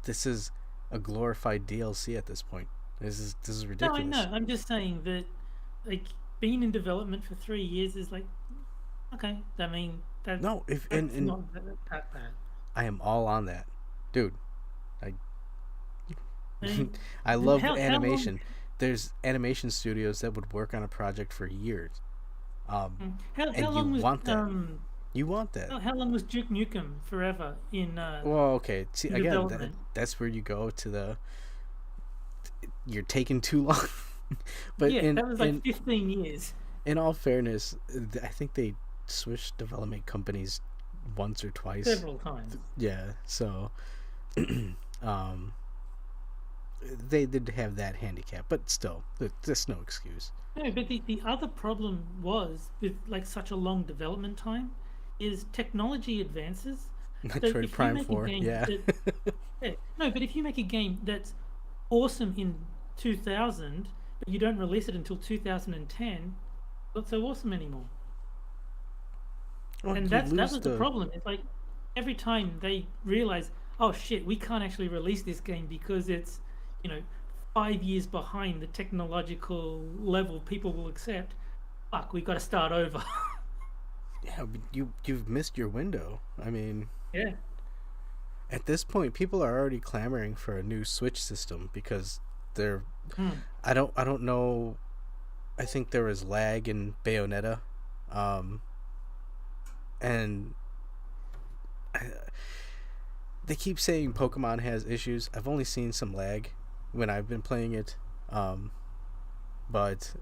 this is a glorified DLC at this point. This is ridiculous. No, I know. I'm just saying that, like, being in development for 3 years is like, okay. I mean, that's not that bad. I am all on that, dude. mean, I love how animation. long... There's animation studios that would work on a project for years. How and long you was want that. You want that. How long was Duke Nukem Forever in? Well, okay. See, again, that's where you go to the. You're taking too long. But yeah, that was like 15 years. In all fairness, I think they switched development companies once or twice. Several times. Yeah, so they did have that handicap, but still, there's no excuse. No, but the other problem was with like such a long development time is technology advances. Metroid Prime 4, yeah. No, but if you make a game that's awesome in 2000, but you don't release it until 2010, not so awesome anymore. Well, and that was the problem. It's like every time they realize, oh shit, we can't actually release this game because it's 5 years behind the technological level people will accept. Fuck, we got to start over. Yeah, but you've missed your window. I mean, yeah. At this point, people are already clamoring for a new Switch system because they're. I don't know. I think there was lag in Bayonetta, and they keep saying Pokemon has issues. I've only seen some lag when I've been playing it, but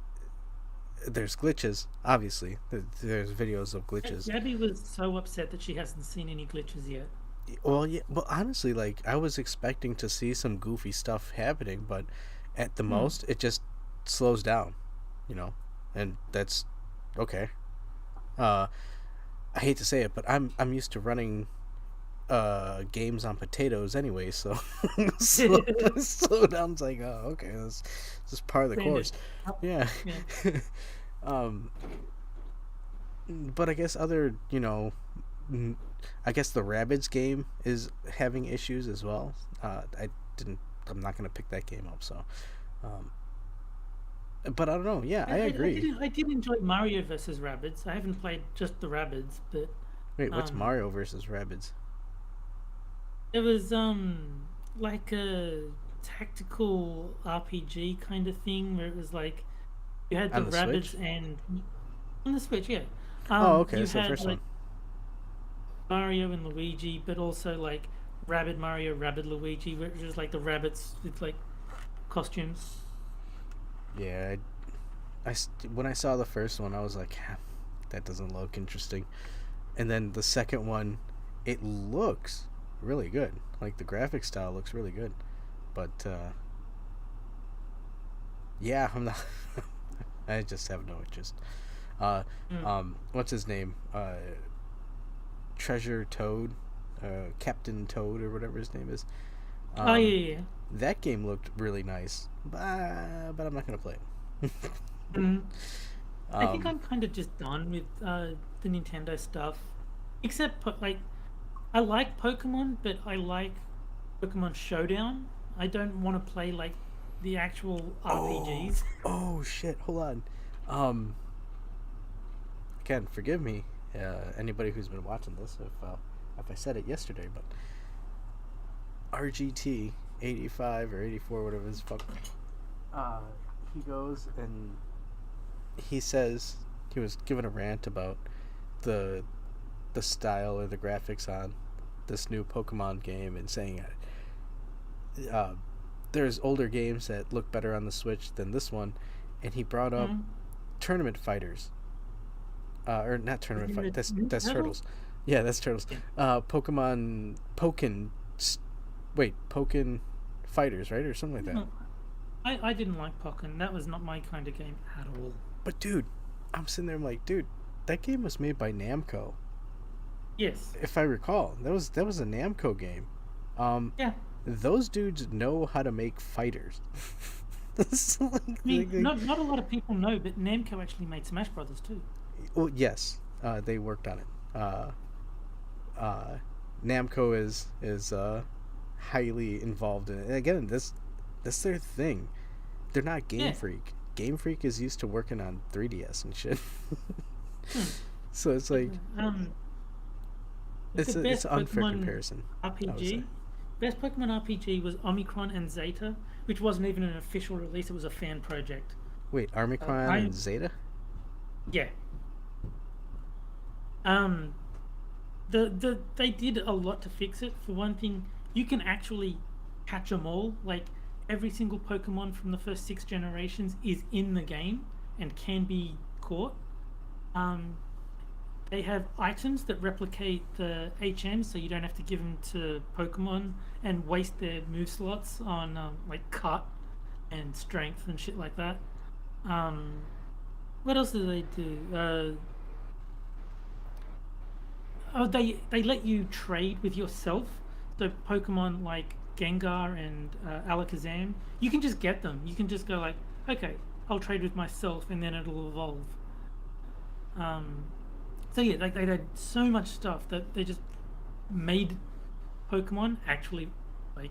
there's glitches. Obviously, there's videos of glitches. Abby was so upset that she hasn't seen any glitches yet. Well, yeah. Well, honestly, like I was expecting to see some goofy stuff happening, but at the most, it just slows down, and that's okay. I hate to say it, but I'm used to running games on potatoes anyway, so slow down's like, oh, okay, that's just part of the course. Yeah. But I guess I guess the Rabbids game is having issues as well. I'm not gonna pick that game up, so but I don't know. Yeah, I agree. I did enjoy Mario vs. Rabbids. I haven't played just the Rabbids, but wait, what's Mario vs. Rabbids? It was like a tactical RPG kind of thing where it was like you had the Rabbids and on the Switch, yeah. Okay, that's the first one. Mario and Luigi, but also like Rabbid Mario, Rabbid Luigi, which is like the rabbits with like costumes. Yeah, when I saw the first one, I was like, that doesn't look interesting. And then the second one, it looks really good. Like the graphic style looks really good, but yeah, I'm not. I just have no interest. What's his name? Treasure Toad, Captain Toad, or whatever his name is. Yeah. That game looked really nice, but I'm not gonna play it. I think I'm kind of just done with the Nintendo stuff, except like I like Pokemon, but I like Pokemon Showdown. I don't want to play like the actual RPGs. Oh shit! Hold on. Again, forgive me, anybody who's been watching this, if I said it yesterday, but RGT 85 or 84, whatever his fuck. He goes and he says he was given a rant about the style or the graphics on this new Pokemon game, and saying there's older games that look better on the Switch than this one, and he brought up tournament fighters. Or not tournament fight. That's Turtles. Yeah, that's Turtles. Pokemon Pokken Fighters, right, or something like that. No, I didn't like Pokken. That was not my kind of game at all. But dude, I'm sitting there, I'm like, dude, that game was made by Namco. Yes. If I recall, that was a Namco game. Yeah. Those dudes know how to make fighters. Not a lot of people know, but Namco actually made Smash Brothers too. Well, yes, they worked on it. Namco is highly involved in it. And again, that's their thing. They're not Game Freak. Game Freak is used to working on 3DS and shit. So it's like it's an unfair Pokemon comparison. RPG. Best Pokemon RPG was Omicron and Zeta, which wasn't even an official release. It was a fan project. Wait, Omicron and Zeta? Yeah. They did a lot to fix it. For one thing, you can actually catch them all. Like, every single Pokemon from the first 6 generations is in the game and can be caught. They have items that replicate the HM, so you don't have to give them to Pokemon and waste their move slots on like cut and strength and shit like that. What else do they do? They let you trade with yourself. So Pokemon like Gengar and Alakazam, you can just get them. You can just go like, okay, I'll trade with myself, and then it'll evolve. So yeah, like they did so much stuff that they just made Pokemon actually like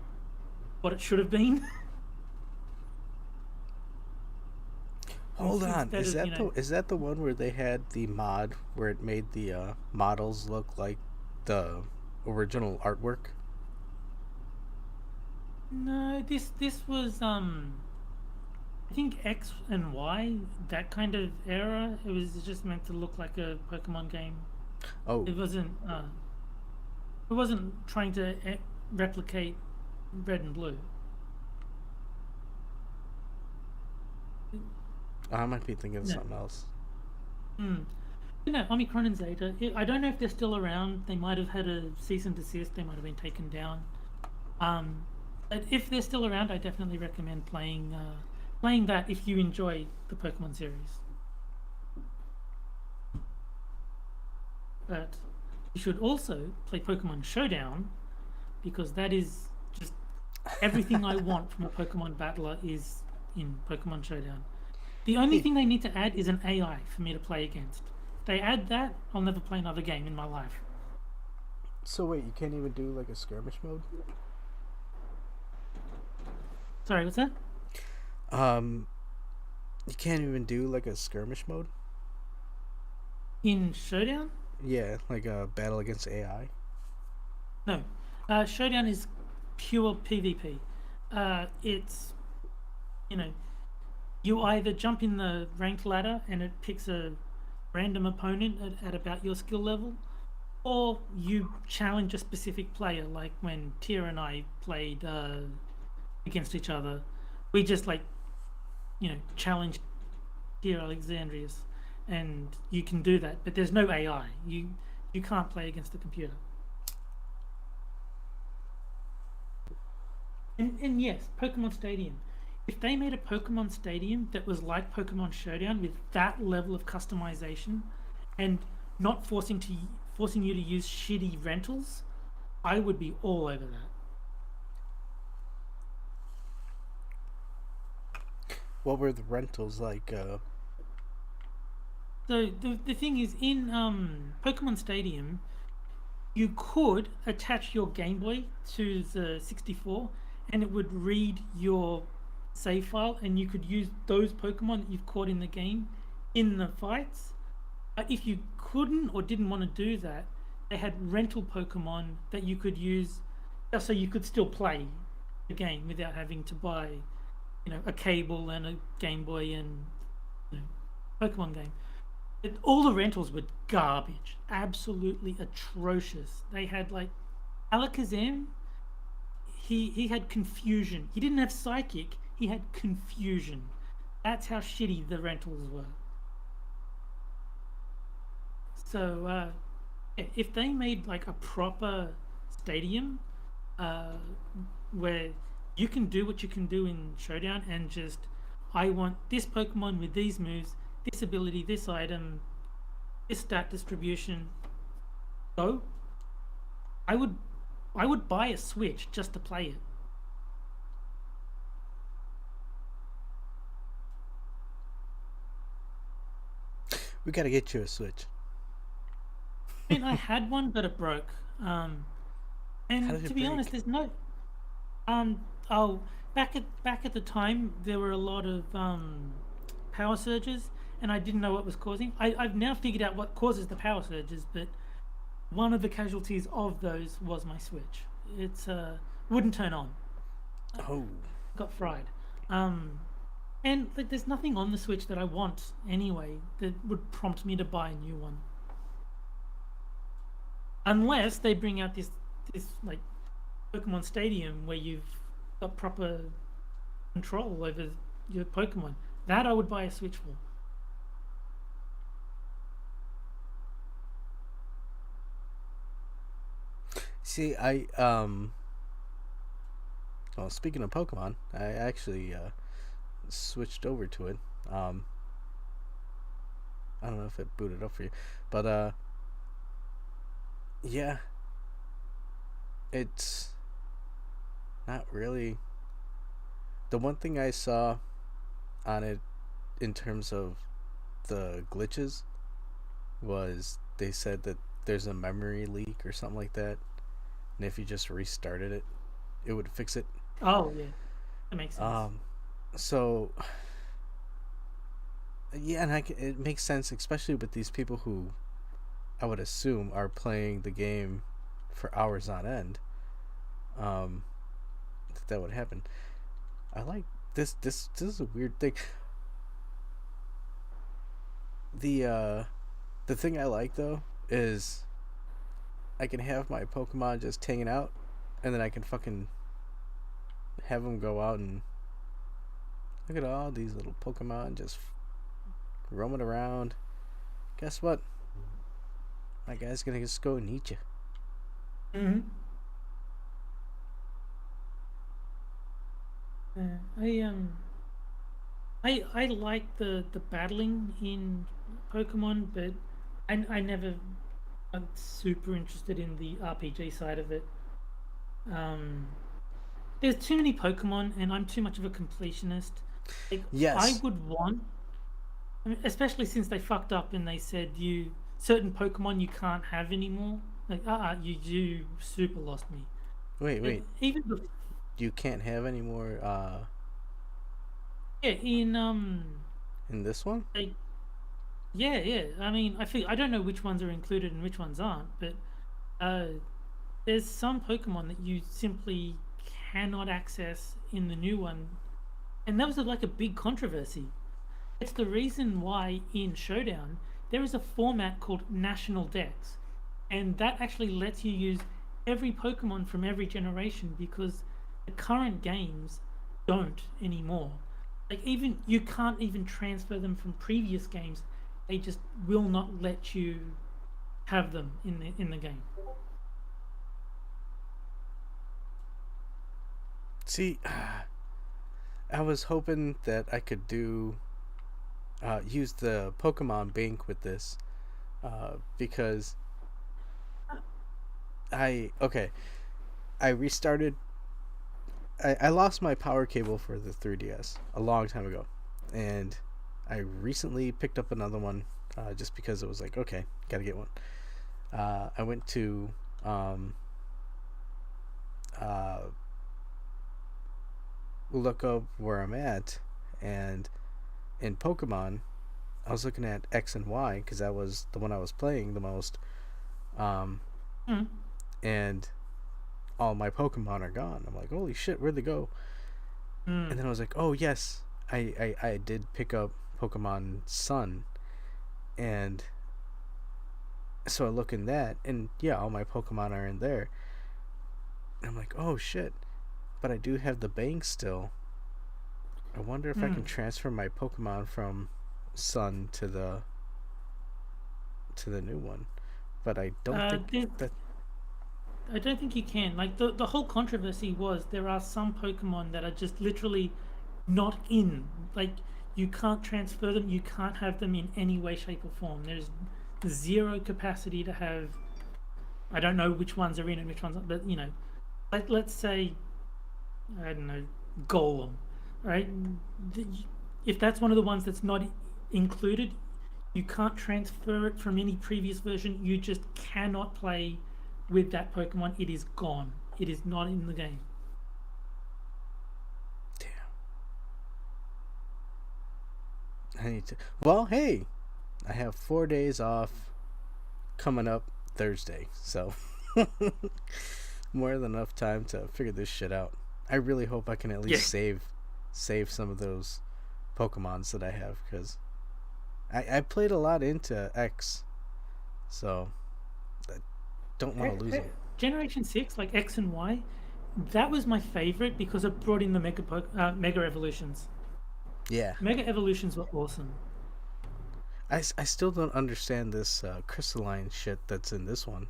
what it should have been. Hold on, is that the one where they had the mod where it made the models look like the original artwork? No, this was I think X and Y, that kind of era. It was just meant to look like a Pokemon game. Oh, It wasn't trying to replicate Red and Blue. I might be thinking of something else. You know, Omicron and Zeta, I don't know if they're still around. They might have had a cease and desist. They might have been taken down. But if they're still around, I definitely recommend playing that if you enjoy the Pokemon series. But you should also play Pokemon Showdown, because that is just everything I want from a Pokemon battler is in Pokemon Showdown. The only thing they need to add is an AI for me to play against. If they add that, I'll never play another game in my life. So wait, you can't even do like a skirmish mode? Sorry, what's that? You can't even do like a skirmish mode? In Showdown? Yeah, like a battle against AI. No. Showdown is pure PvP. It's, you either jump in the ranked ladder and it picks a random opponent at about your skill level, or you challenge a specific player, like when Tia and I played against each other. We just challenged Tia Alexandrius, and you can do that, but there's no AI. You can't play against the computer. And yes, Pokemon Stadium. If they made a Pokemon Stadium that was like Pokemon Showdown with that level of customization and not forcing you to use shitty rentals, I would be all over that. What were the rentals like? So the thing is, in Pokemon Stadium, you could attach your Game Boy to the 64 and it would read your save file, and you could use those Pokemon that you've caught in the game in the fights. If you couldn't or didn't want to do that, they had rental Pokemon that you could use, so you could still play the game without having to buy, a cable and a Game Boy and Pokemon game. All the rentals were garbage, absolutely atrocious. They had like Alakazam. He had confusion. He didn't have psychic. He had confusion. That's how shitty the rentals were. So if they made like a proper stadium where you can do what you can do in Showdown and just, I want this Pokemon with these moves, this ability, this item, this stat distribution, go. I would buy a Switch just to play it. We gotta get you a Switch. I mean, I had one, but it broke. And to be honest, there's no. Back at the time, there were a lot of power surges, and I didn't know what was causing. I've now figured out what causes the power surges, but one of the casualties of those was my Switch. It's wouldn't turn on. Oh. Got fried. And like, there's nothing on the Switch that I want anyway that would prompt me to buy a new one. Unless they bring out this like Pokemon Stadium where you've got proper control over your Pokemon. That I would buy a Switch for. See, well, speaking of Pokemon, I actually switched over to it. I don't know if it booted up for you, but yeah, it's not really. The one thing I saw on it in terms of the glitches was they said that there's a memory leak or something like that, and if you just restarted it, it would fix it. Oh yeah, that makes sense. So yeah, and it makes sense, especially with these people who I would assume are playing the game for hours on end. That would happen. I like this. This is a weird thing. The thing I like though is I can have my Pokemon just hanging out, and then I can fucking have them go out and look at all these little Pokemon just roaming around. Guess what? My guy's gonna just go and eat you. Mm-hmm. I like the battling in Pokemon, but I never I'm super interested in the RPG side of it. There's too many Pokemon, and I'm too much of a completionist. Like, Yes. I would want, especially since they fucked up and they said certain Pokemon you can't have anymore. Like, you super lost me. Wait. Even You can't have any more yeah, in this one? like, yeah. I mean, I don't know which ones are included and which ones aren't, but there's some Pokemon that you simply cannot access in the new one, and that was like a big controversy. It's the reason why in Showdown there is a format called National Dex, and that actually lets you use every Pokemon from every generation, because the current games don't anymore. Like, even you can't even transfer them from previous games. They just will not let you have them in the game. See, I was hoping that I could use the Pokemon Bank with this, because I restarted. I lost my power cable for the 3DS a long time ago, and I recently picked up another one just because it was like, okay, gotta get one. I went to look up where I'm at, and in Pokemon, I was looking at X and Y because that was the one I was playing the most. Um, Mm. and all my Pokemon are gone. I'm like, holy shit, where'd they go? Mm. And then I was like, oh yes, I did pick up Pokemon Sun, and so I look in that, and yeah, all my Pokemon are in there. And I'm like, oh shit, but I do have the bank still. I wonder if I can transfer my Pokemon from Sun to the new one, but I don't think that. I don't think you can. Like the whole controversy was there are some Pokemon that are just literally not in. Like you can't transfer them. You can't have them in any way, shape, or form. There's zero capacity to have. I don't know which ones are in and which ones, but you know, let's say, I don't know, Golem, right? If that's one of the ones that's not included, you can't transfer it from any previous version. You just cannot play with that Pokemon. It is gone. It is not in the game. Damn. I need to. Well, hey, I have 4 days off coming up Thursday, so more than enough time to figure this shit out. I really hope I can at least save some of those Pokemons that I have, because I played a lot into X, so I don't want to lose them. Generation 6, like X and Y, that was my favorite because it brought in the Mega Evolutions. Yeah. Mega Evolutions were awesome. I still don't understand this crystalline shit that's in this one.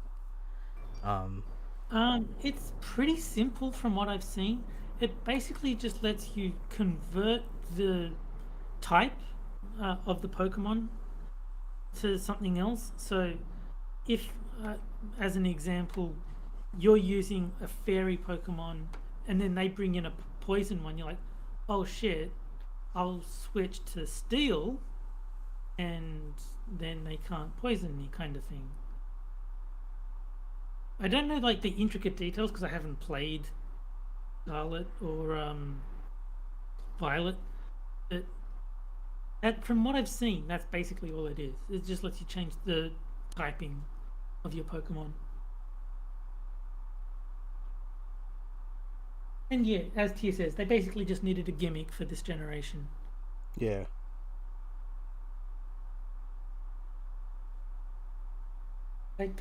It's pretty simple from what I've seen. It basically just lets you convert the type of the Pokemon to something else. So if, as an example, you're using a fairy Pokemon and then they bring in a poison one, you're like, oh shit, I'll switch to Steel and then they can't poison me, kind of thing. I don't know like the intricate details because I haven't played Scarlet or Violet, but from what I've seen, that's basically all it is. It just lets you change the typing of your Pokemon. And yeah, as Tia says, they basically just needed a gimmick for this generation. Yeah. Like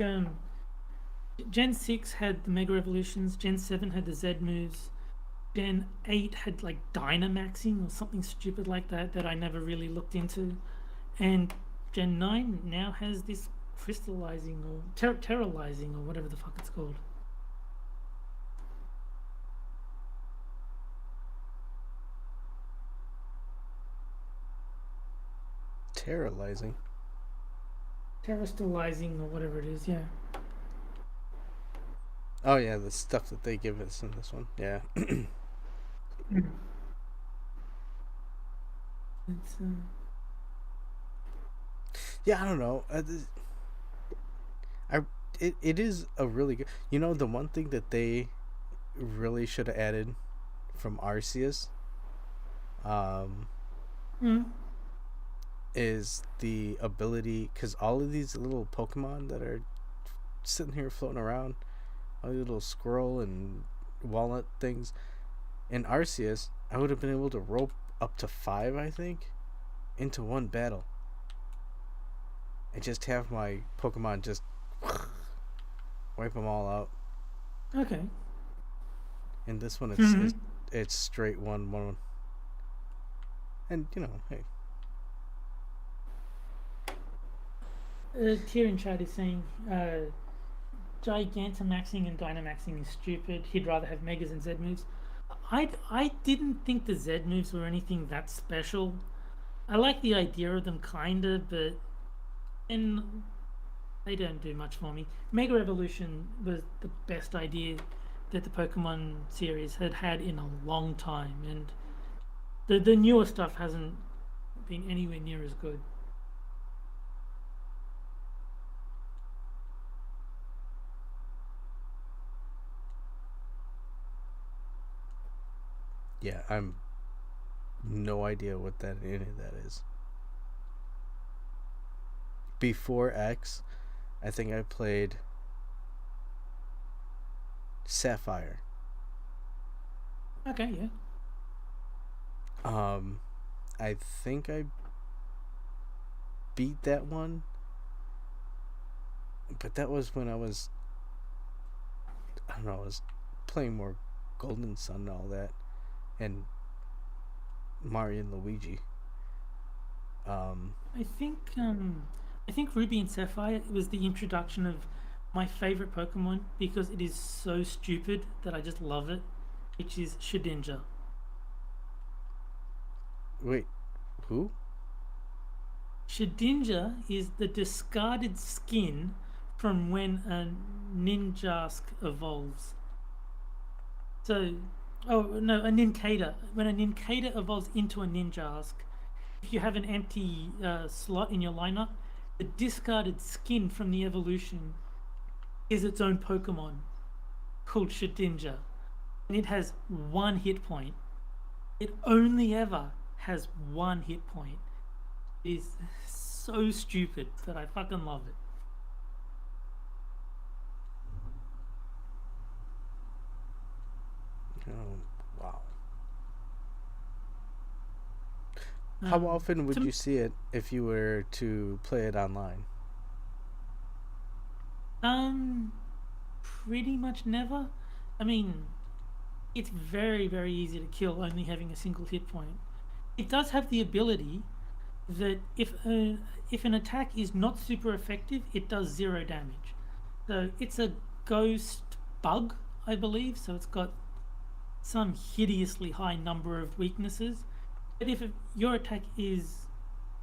Gen 6 had the Mega Evolutions, Gen 7 had the Z moves, Gen 8 had like Dynamaxing or something stupid like that I never really looked into, and Gen 9 now has this crystallizing or terralizing or whatever the fuck it's called. Terrorizing. Terrastalizing or whatever it is, yeah. Oh yeah, the stuff that they give us in this one. Yeah. It's Yeah, I don't know. It is a really good. You know, the one thing that they really should have added from Arceus, is the ability, because all of these little Pokemon that are sitting here floating around, all these little squirrel and walnut things, in Arceus, I would have been able to rope up to 5, I think, into one battle, and just have my Pokemon just wipe them all out. okay. In this one, it's straight one, and you know, hey. Tia in chat is saying Gigantamaxing and Dynamaxing is stupid. He'd rather have Megas and Z moves. I didn't think the Z moves were anything that special. I like the idea of them kinda, but then they don't do much for me. Mega Evolution was the best idea that the Pokemon series had in a long time, and the newer stuff hasn't been anywhere near as good. Yeah, I'm no idea what any of that is. Before X, I think I played Sapphire. Okay, yeah. I think I beat that one, but that was when I was playing more Golden Sun and all that, and Mario and Luigi. I think Ruby and Sapphire was the introduction of my favorite Pokemon because it is so stupid that I just love it, which is Shedinja. Wait, who? Shedinja is the discarded skin from when a Ninjask evolves. So, oh no, a Nincada. When a Nincada evolves into a Ninjask, if you have an empty slot in your lineup, the discarded skin from the evolution is its own Pokemon called Shedinja. And it has 1 hit point. It only ever has 1 hit point. It is so stupid that I fucking love it. Oh, wow. How often would you see it if you were to play it online? Pretty much never. I mean, it's very, very easy to kill only having a single hit point. It does have the ability that if an attack is not super effective, it does 0 damage. So it's a ghost bug, I believe. So it's got some hideously high number of weaknesses. But if your attack is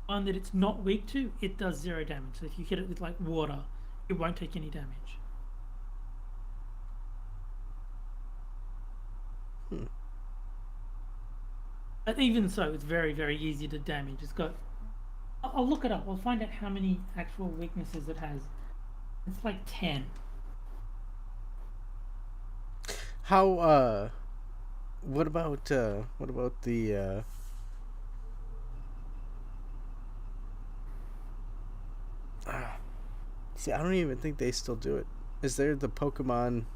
one that it's not weak to, it does 0 damage. So if you hit it with like water, it won't take any damage. But even so, it's very, very easy to damage. It's got... I'll look it up. I'll find out how many actual weaknesses it has. It's like 10. How, what about the, see, I don't even think they still do it. Is there the Pokemon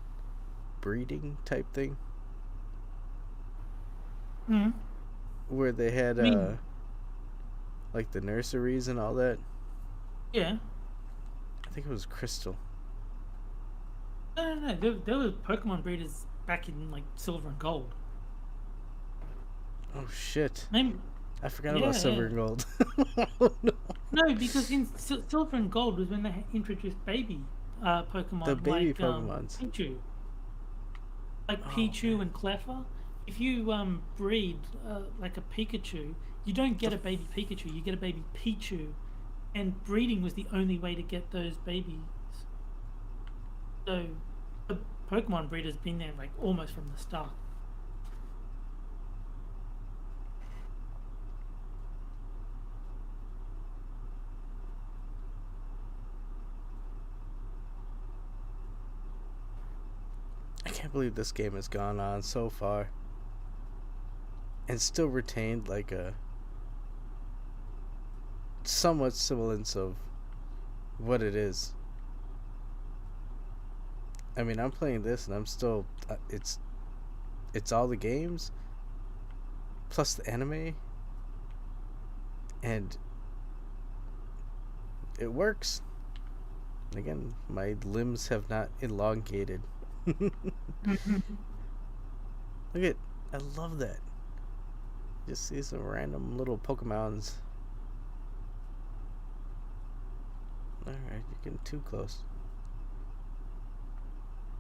breeding type thing? Hmm. Where they had, like the nurseries and all that? Yeah. I think it was Crystal. No. There were Pokemon breeders back in like Silver and Gold. Oh shit! I forgot yeah, about Silver and Gold. Oh, no. No, because in Silver and Gold was when they introduced baby Pokemon. The baby like, Pokemons. Pichu. Like Pichu and Cleffa. If you breed like a Pikachu, you don't get a baby Pikachu. You get a baby Pichu, and breeding was the only way to get those babies. So the Pokemon breeder's been there like almost from the start. I can't believe this game has gone on so far and still retained like a somewhat semblance of what it is. I mean, I'm playing this and I'm still it's all the games plus the anime, and it works. Again, my limbs have not elongated. Look at, I love that. Just see some random little Pokemons. Alright, you're getting too close.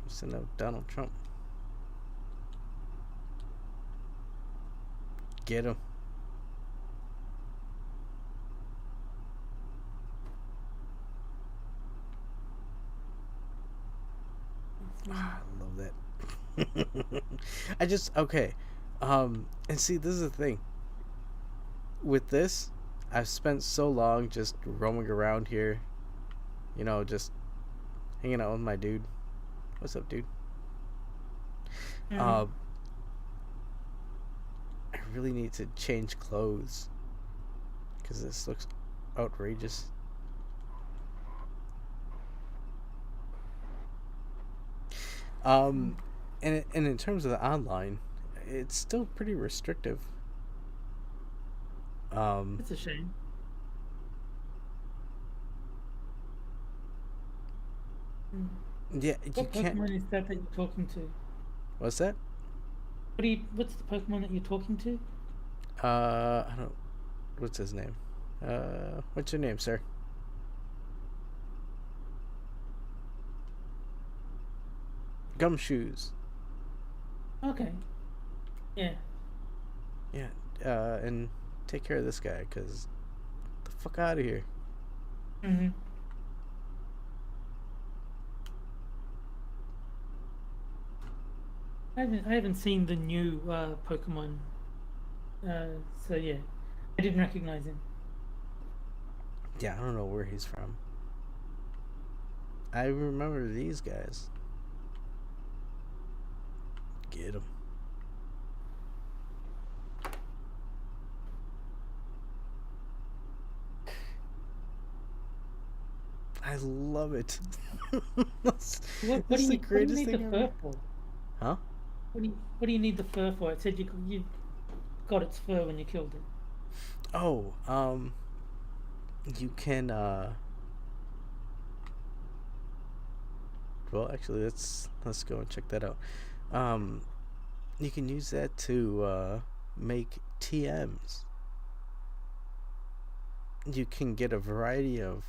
Send out Donald Trump. Get him. I love that. I just, okay. And see, this is the thing. With this, I've spent so long just roaming around here. You know, just hanging out with my dude. What's up, dude? really need to change clothes. Because this looks outrageous. And in terms of the online, it's still pretty restrictive. It's a shame. Yeah, you What can't. Pokemon is that you're talking to? What's that? What's the Pokemon that you're talking to? I don't. What's his name? What's your name, sir? Gumshoes. Okay. Yeah. Yeah. And take care of this guy, cause the fuck out of here. Mhm. I haven't seen the new Pokemon. So yeah, I didn't recognize him. Yeah, I don't know where he's from. I remember these guys. Get him. I love it. That's What the do you greatest need thing the ever. fur for? Huh? What do you need the fur for? It said you got its fur when you killed it. Oh, you can well, actually, let's go and check that out. You can use that to make TMs. You can get a variety of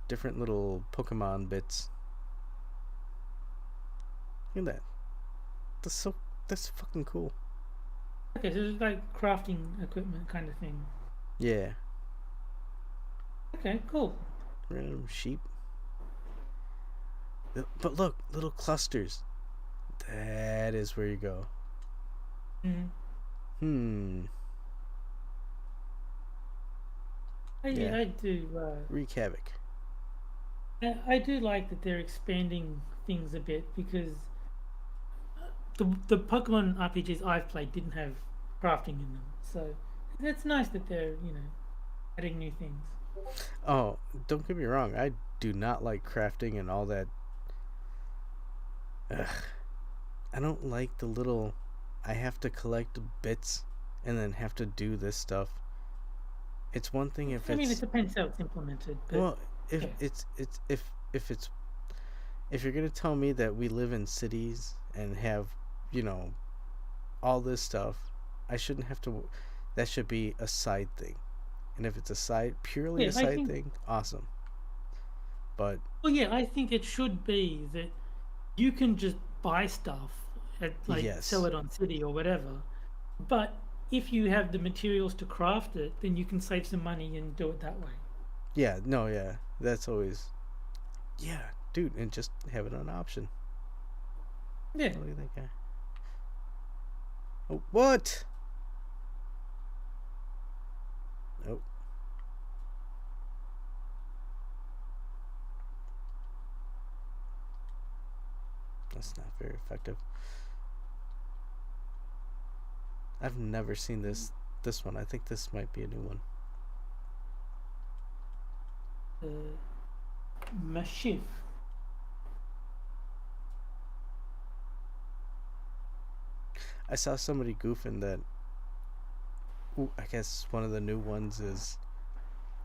different little Pokemon bits. Look at that. That's fucking cool. Okay, so it's like crafting equipment kind of thing. Yeah. Okay, cool. Random sheep. But look, little clusters. That is where you go. Mm. Yeah. I do. Wreak havoc. I do like that they're expanding things a bit because the Pokemon RPGs I've played didn't have crafting in them, so it's nice that they're adding new things. Oh, don't get me wrong. I do not like crafting and all that. Ugh. I don't like the little. I have to collect bits and then have to do this stuff. It's one thing if I mean, it depends how it's implemented. But well, if yeah. if you're gonna tell me that we live in cities and have all this stuff, I shouldn't have to. That should be a side thing, and if it's purely Yeah, a side thing, awesome. But well, yeah, I think it should be that you can just buy stuff at Yes. sell it on City or whatever, but if you have the materials to craft it, then you can save some money and do it that way. yeah, no, yeah, that's always, yeah, dude, and just have it on option. Yeah. Look at that guy. Oh, what? Nope. That's not very effective. I've never seen this one. I think this might be a new one. Mashif. I saw somebody goofing that. Ooh, I guess one of the new ones is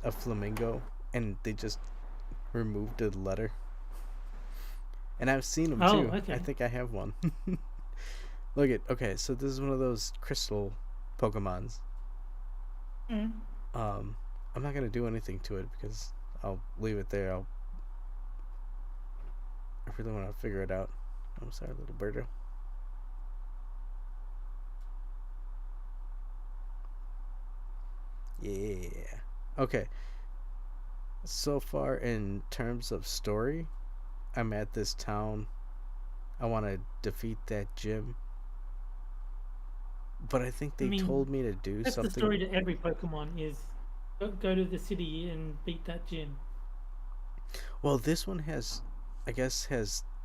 a flamingo, and they just removed the letter. And I've seen them Oh, too. okay. I think I have one. Look at. Okay, so this is one of those crystal Pokemons. Mm. I'm not gonna do anything to it because I'll leave it there. I really want to figure it out. I'm sorry, little birdo. Yeah. Okay. So far, in terms of story, I'm at this town. I want to defeat that gym. But I think they told me to do That's something. the story to every Pokemon is go to the city and beat that gym. Well, this one has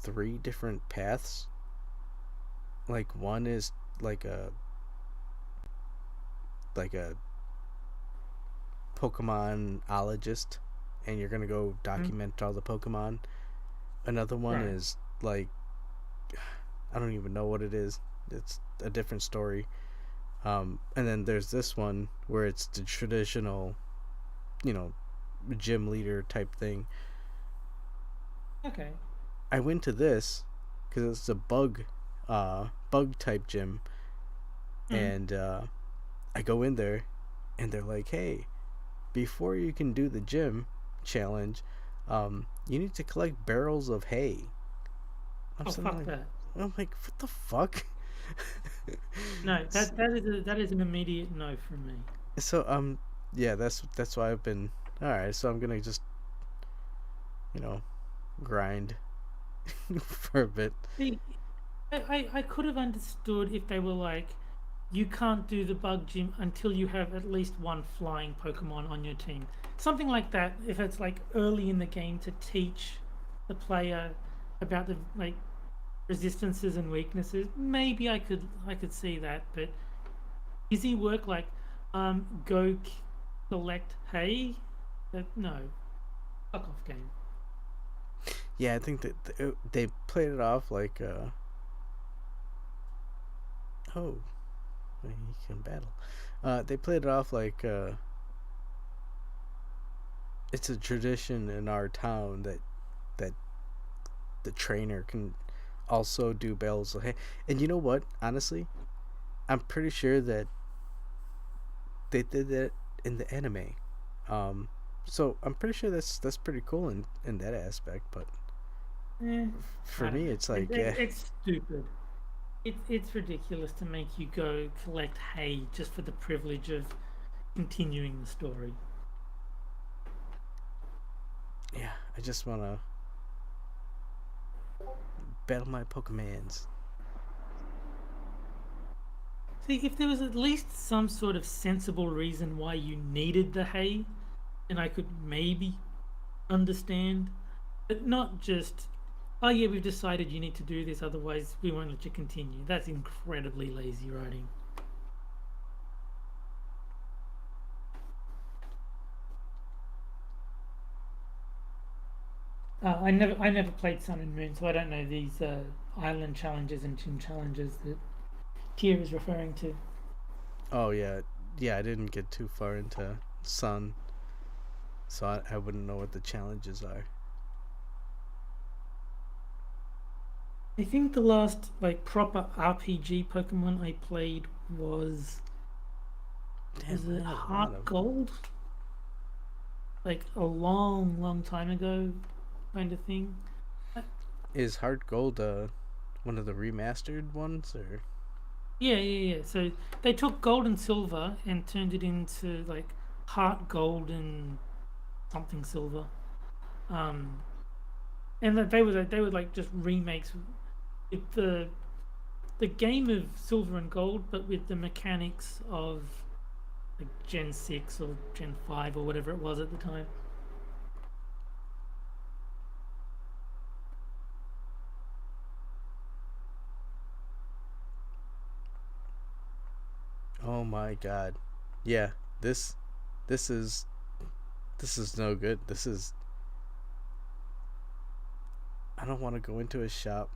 3 different paths. Like one is like a like a Pokemonologist, and you're gonna go document all the Pokemon. Another one is like, I don't even know what it is. It's a different story. And then there's this one where it's the traditional, gym leader type thing. Okay. I went to this because it's a bug type gym, and I go in there, and they're like, "Hey, before you can do the gym challenge, you need to collect barrels of hay." Fuck that. I'm like, what the fuck? No, that is an immediate no from me. So yeah, that's why I've been alright. So I'm gonna just grind for a bit. See, I could have understood if they were like, you can't do the bug gym until you have at least one flying Pokemon on your team. Something like that. If it's like early in the game to teach the player about the resistances and weaknesses, maybe I could see that. But busy work like go collect hay. No, fuck off game. Yeah, I think that they played it off like oh, he can battle. They played it off like it's a tradition in our town that the trainer can also do bales of hay. And you know what? Honestly, I'm pretty sure that they did that in the anime. So I'm pretty sure that's pretty cool in that aspect. But for me, it's like it's stupid. It's ridiculous to make you go collect hay just for the privilege of continuing the story. Yeah, I just want to battle my Pokemons. See, if there was at least some sort of sensible reason why you needed the hay, then I could maybe understand. But not just, oh yeah, we've decided you need to do this, otherwise we won't let you continue. That's incredibly lazy writing. I never played Sun and Moon, so I don't know these island challenges and gym challenges that Tier is referring to. Oh yeah, I didn't get too far into Sun, so I wouldn't know what the challenges are. I think the last proper RPG Pokemon I played was it Heart Gold? Like a long time ago, kind of thing. Is Heart Gold one of the remastered ones, or? Yeah. So they took Gold and Silver and turned it into Heart Gold and something Silver. And they were just remakes with the game of Silver and Gold, but with the mechanics of Gen 6 or Gen 5 or whatever it was at the time. Oh my god. Yeah, this is no good. I don't want to go into a shop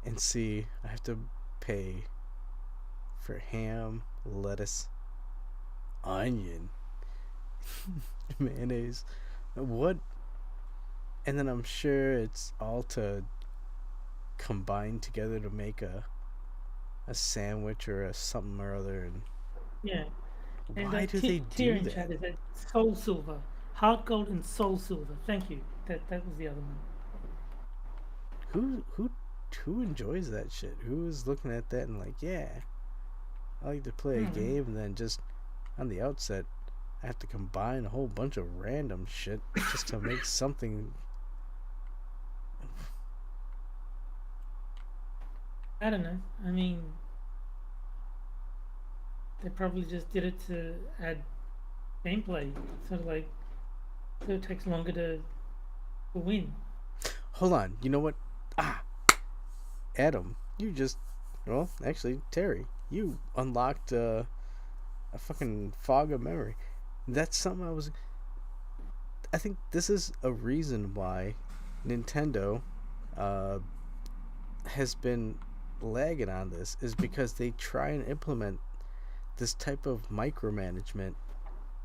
and see I have to pay for ham, lettuce, onion, mayonnaise. What? And then I'm sure it's all to combine together to make a sandwich or a something or other. And yeah. And why do they do that? Chat is Soul Silver, Heart Gold, and Soul Silver. Thank you. That was the other one. Who enjoys that shit? Who is looking at that and yeah, I like to play a game, and then just on the outset I have to combine a whole bunch of random shit just to make something. I don't know. I mean, they probably just did it to add gameplay, so it takes longer to win. Hold on, you know what? Adam, you just, well, actually, Terry, you unlocked a fucking fog of memory. That's something I think this is a reason why Nintendo has been lagging on this, is because they try and implement this type of micromanagement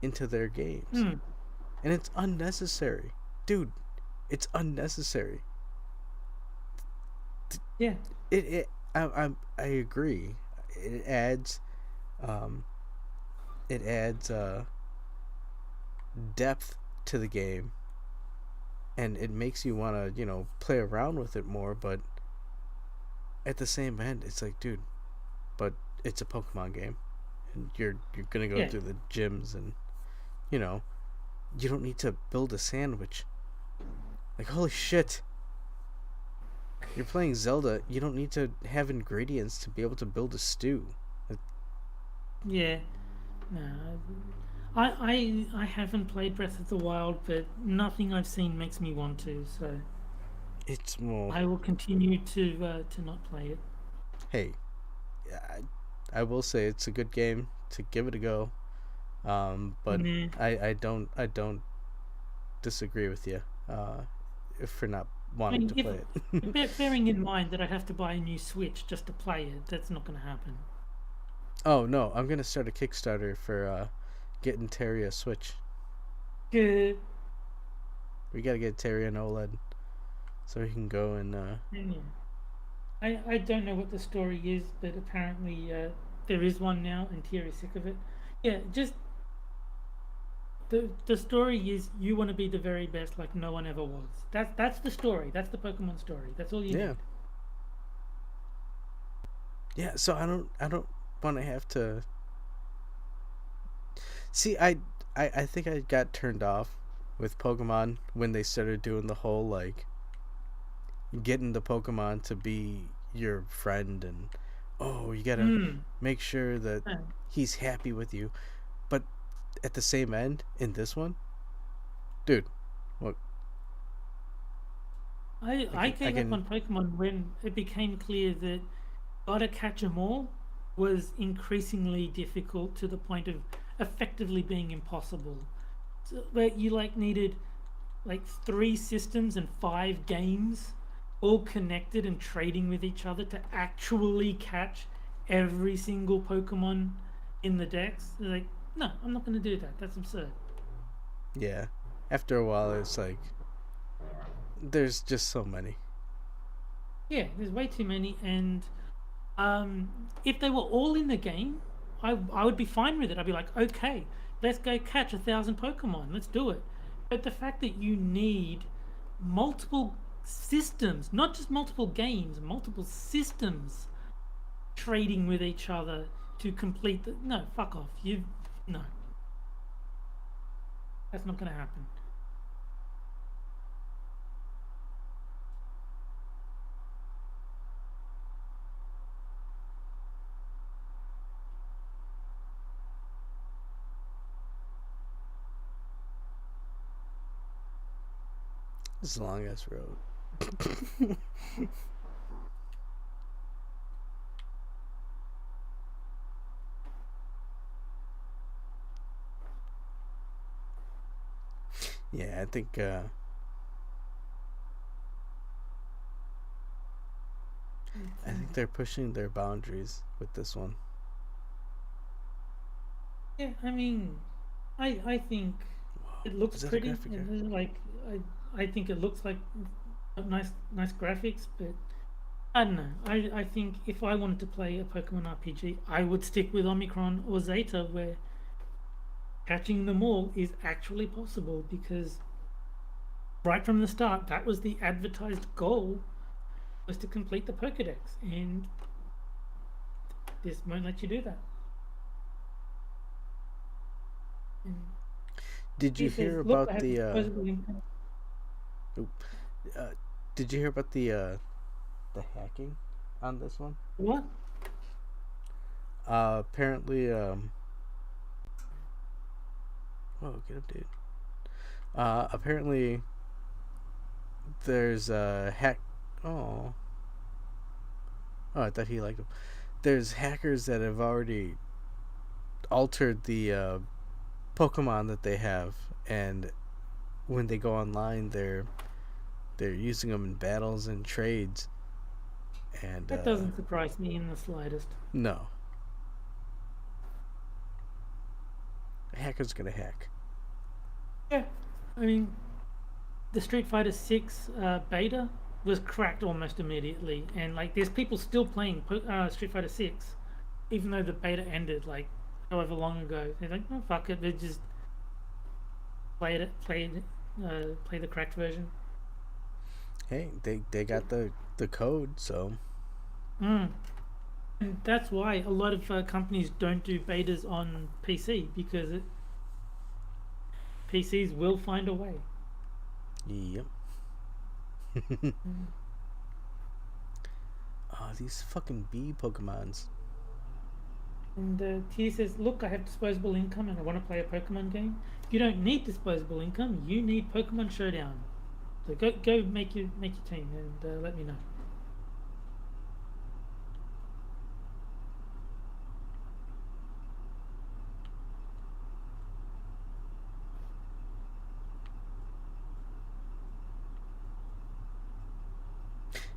into their games. And it's unnecessary. Dude, it's unnecessary. Yeah. I agree. It adds depth to the game, and it makes you want to, play around with it more, but at the same end, it's like, dude, but it's a Pokemon game, and you're gonna go through the gyms, and you don't need to build a sandwich. Like, holy shit, you're playing Zelda, you don't need to have ingredients to be able to build a stew. Yeah. No. I haven't played Breath of the Wild, but nothing I've seen makes me want to, so It's more. I will continue to not play it. Hey, I will say it's a good game to give it a go. But Nah. I don't disagree with you for not I wanting mean, to play it. bearing in mind that I have to buy a new Switch just to play it, that's not going to happen. Oh no, I'm gonna start a Kickstarter for getting Terry a Switch. Good. We gotta get Terry an OLED so he can go and Yeah. I don't know what the story is, but apparently there is one now, and Thierry's sick of it. Yeah, just the story is you want to be the very best, like no one ever was. That's the story. That's the Pokemon story. That's all you yeah. need. Yeah, so I don't want to have to. See, I think I got turned off with Pokemon when they started doing the whole like getting the Pokemon to be your friend, and you gotta make sure that he's happy with you. But at the same end, in this one, dude, look. I gave up on Pokemon when it became clear that gotta catch 'em all was increasingly difficult to the point of effectively being impossible. So, where you needed 3 systems and 5 games all connected and trading with each other to actually catch every single Pokemon in the decks. Like, no, I'm not going to do that. That's absurd. Yeah. After a while, it's like there's just so many. Yeah, there's way too many, and if they were all in the game, I would be fine with it. I'd be like, okay, let's go catch 1,000 Pokemon. Let's do it. But the fact that you need multiple systems, not just multiple games, multiple systems trading with each other to complete the... No, fuck off. No. That's not going to happen. It's a long ass road. Yeah, I think they're pushing their boundaries with this one. Yeah, I mean, I think it looks Is that a pretty. graphic and here? then, I think it looks like nice graphics, but I don't know. I think if I wanted to play a Pokemon RPG, I would stick with Omicron or Zeta, where catching them all is actually possible, because right from the start, that was the advertised goal, was to complete the Pokedex, and this won't let you do that. And Did you it says, hear "Look, about I have the disposable income." did you hear about the hacking on this one? What? Apparently get up, dude. Apparently there's a hack. Oh, I thought he liked them. There's hackers that have already altered the Pokemon that they have, and when they go online, they're using them in battles and trades. And That doesn't surprise me in the slightest. no, a hacker's gonna hack. Yeah, I mean, the Street Fighter 6 beta was cracked almost immediately, and like there's people still playing Street Fighter 6, even though the beta ended like however long ago. They're like, oh fuck it, they just play the cracked version. Hey, they got the code, so. And that's why a lot of companies don't do betas on PC, because PCs will find a way. Yep. Oh, these fucking bee Pokemons. And T says, look, I have disposable income and I want to play a Pokemon game. You don't need disposable income, you need Pokemon Showdown. So go make your team and let me know.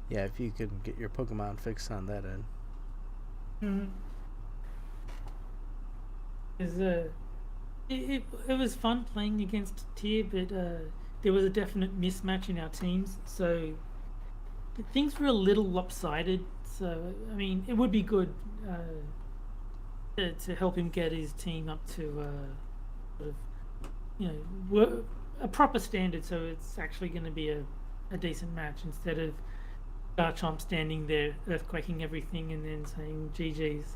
Yeah, if you could get your Pokemon fixed on that end. It was fun playing against Tier, but there was a definite mismatch in our teams, so things were a little lopsided. So I mean, it would be good to help him get his team up to sort of, a proper standard, so it's actually going to be a decent match instead of Garchomp standing there earthquaking everything and then saying GG's.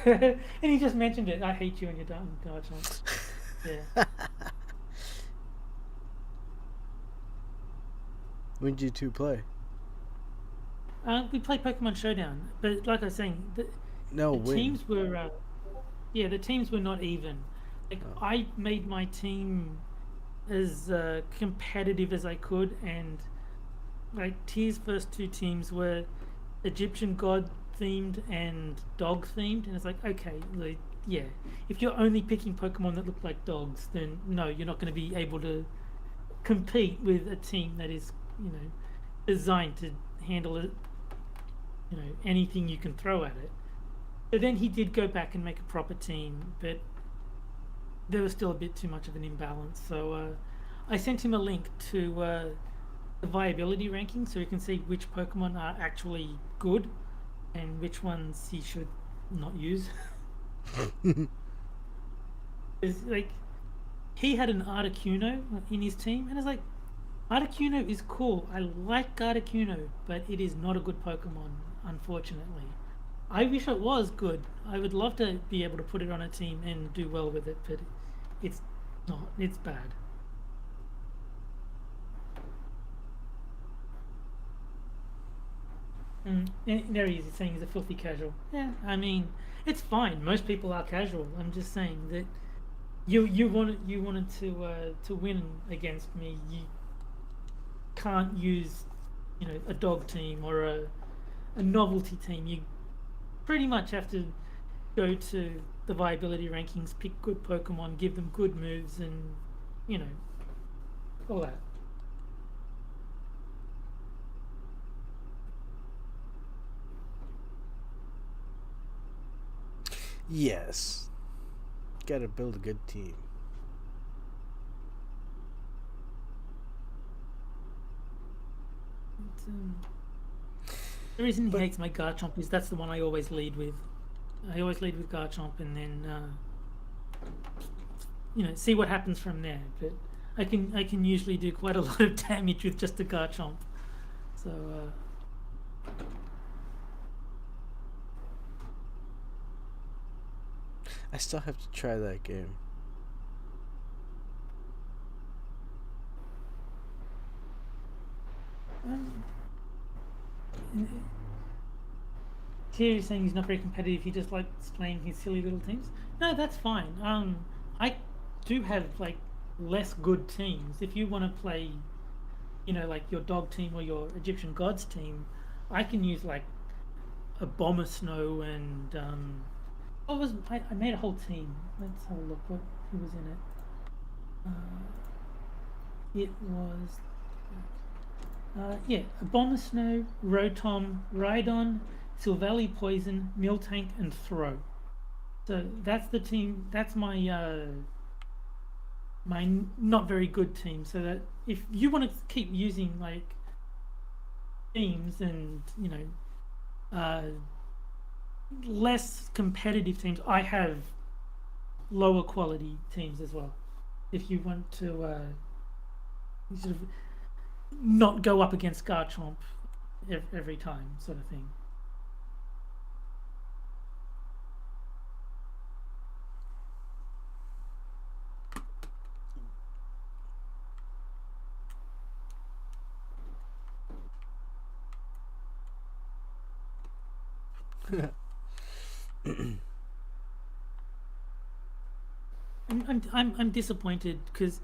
And he just mentioned it. I hate you and you're done, Garchomp. Yeah. When did you two play? We played Pokemon Showdown, but like I was saying, the teams were the teams were not even. Like I made my team as competitive as I could, and like Tier's first two teams were Egyptian god themed and dog themed, and it's like, okay, like, yeah, if you're only picking Pokemon that look like dogs, then no, you're not going to be able to compete with a team that is, designed to handle it, anything you can throw at it. But then he did go back and make a proper team, but there was still a bit too much of an imbalance. So I sent him a link to the viability ranking so he can see which Pokemon are actually good and which ones he should not use. It's like he had an Articuno in his team, and it's like, Articuno is cool. I like Articuno, but it is not a good Pokemon, unfortunately. I wish it was good. I would love to be able to put it on a team and do well with it, but it's not. It's bad. And there he is saying he's a filthy casual. Yeah, I mean, it's fine. Most people are casual. I'm just saying that you wanted to win against me. You can't use a dog team or a novelty team. You pretty much have to go to the viability rankings, pick good Pokemon, give them good moves, and all that. Yes. Gotta build a good team. The reason he hates my Garchomp is that's the one I always lead with. I always lead with Garchomp and then see what happens from there. But I can usually do quite a lot of damage with just a Garchomp. So I still have to try that game. Terry's saying he's not very competitive. He just likes playing his silly little teams. No, that's fine. I do have like less good teams. If you want to play, like your dog team or your Egyptian gods team, I can use like a Bomber Snow and what was I made a whole team. Let's have a look. Who was in it? It was a Bomber Snow, Rotom, Rhydon, Silvally Poison, Miltank, and Throw. So that's the team. That's my my not very good team. So that if you want to keep using like teams and less competitive teams, I have lower quality teams as well. If you want to sort of not go up against Garchomp every time, sort of thing. I'm disappointed because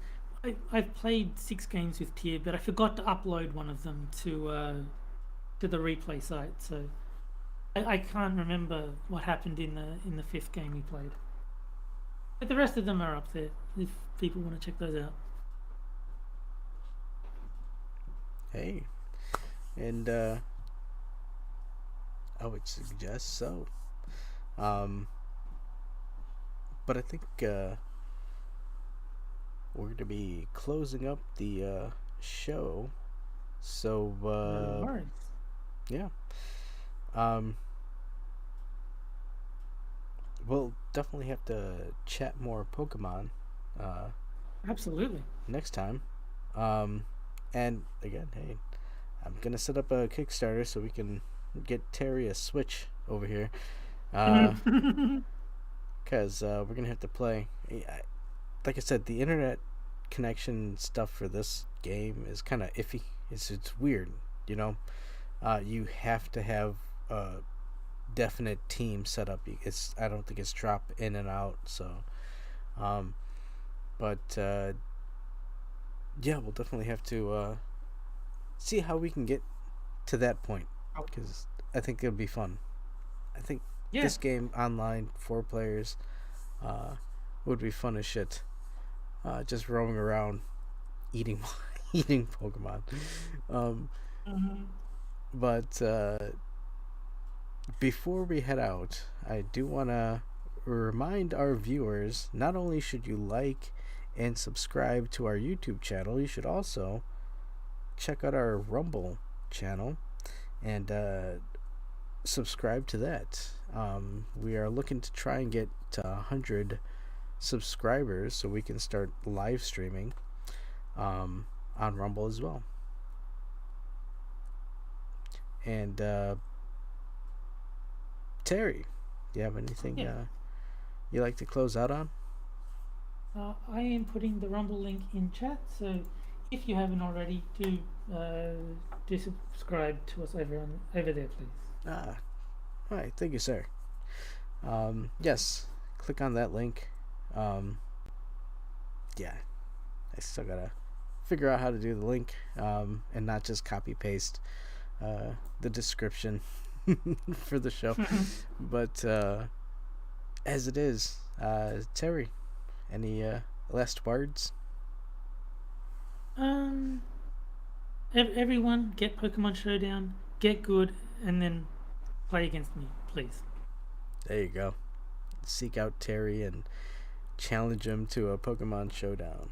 I've played 6 games with Tier, but I forgot to upload one of them to the replay site, so I can't remember what happened in the 5th game we played. But the rest of them are up there if people want to check those out. Hey, and I would suggest so. But I think we're going to be closing up the show. So, yeah. We'll definitely have to chat more Pokemon. Absolutely. Next time. And again, hey, I'm going to set up a Kickstarter so we can get Terry a Switch over here. Because we're going to have to play. Like I said, the internet connection stuff for this game is kind of iffy. It's weird, you know. You have to have a definite team set up. I don't think it's drop in and out. So, but yeah, we'll definitely have to see how we can get to that point, because I think it'll be fun. I think this game online 4 players would be fun as shit. Just roaming around eating Pokemon. But before we head out, I do want to remind our viewers, not only should you like and subscribe to our YouTube channel, you should also check out our Rumble channel and subscribe to that. We are looking to try and get to 100 subscribers so we can start live streaming on Rumble as well. And Terry, do you have anything you like to close out on? I am putting the Rumble link in chat, so if you haven't already, do subscribe to us over there, please. All right, thank you, sir. Yes, click on that link. Yeah, I still gotta figure out how to do the link, and not just copy paste the description for the show. But as it is, Terry, any last words? Everyone, get Pokemon Showdown, get good, and then play against me, please. There you go. Seek out Terry and challenge him to a Pokemon Showdown.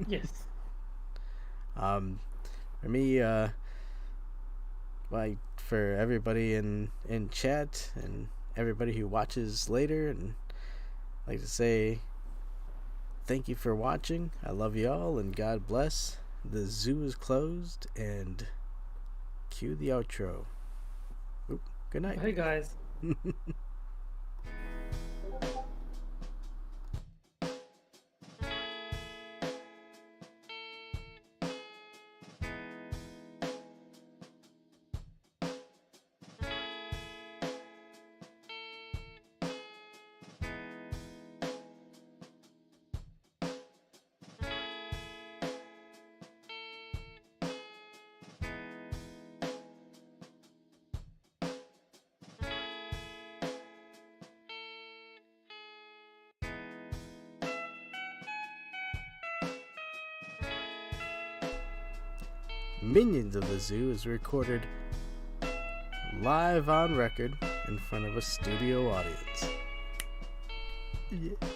Yes. For me, like for everybody in chat and everybody who watches later, and I'd like to say thank you for watching. I love you all, and God bless. The zoo is closed, and cue the outro. Oop, good night. Hey guys. Minions of the Zoo is recorded live on record in front of a studio audience. Yeah.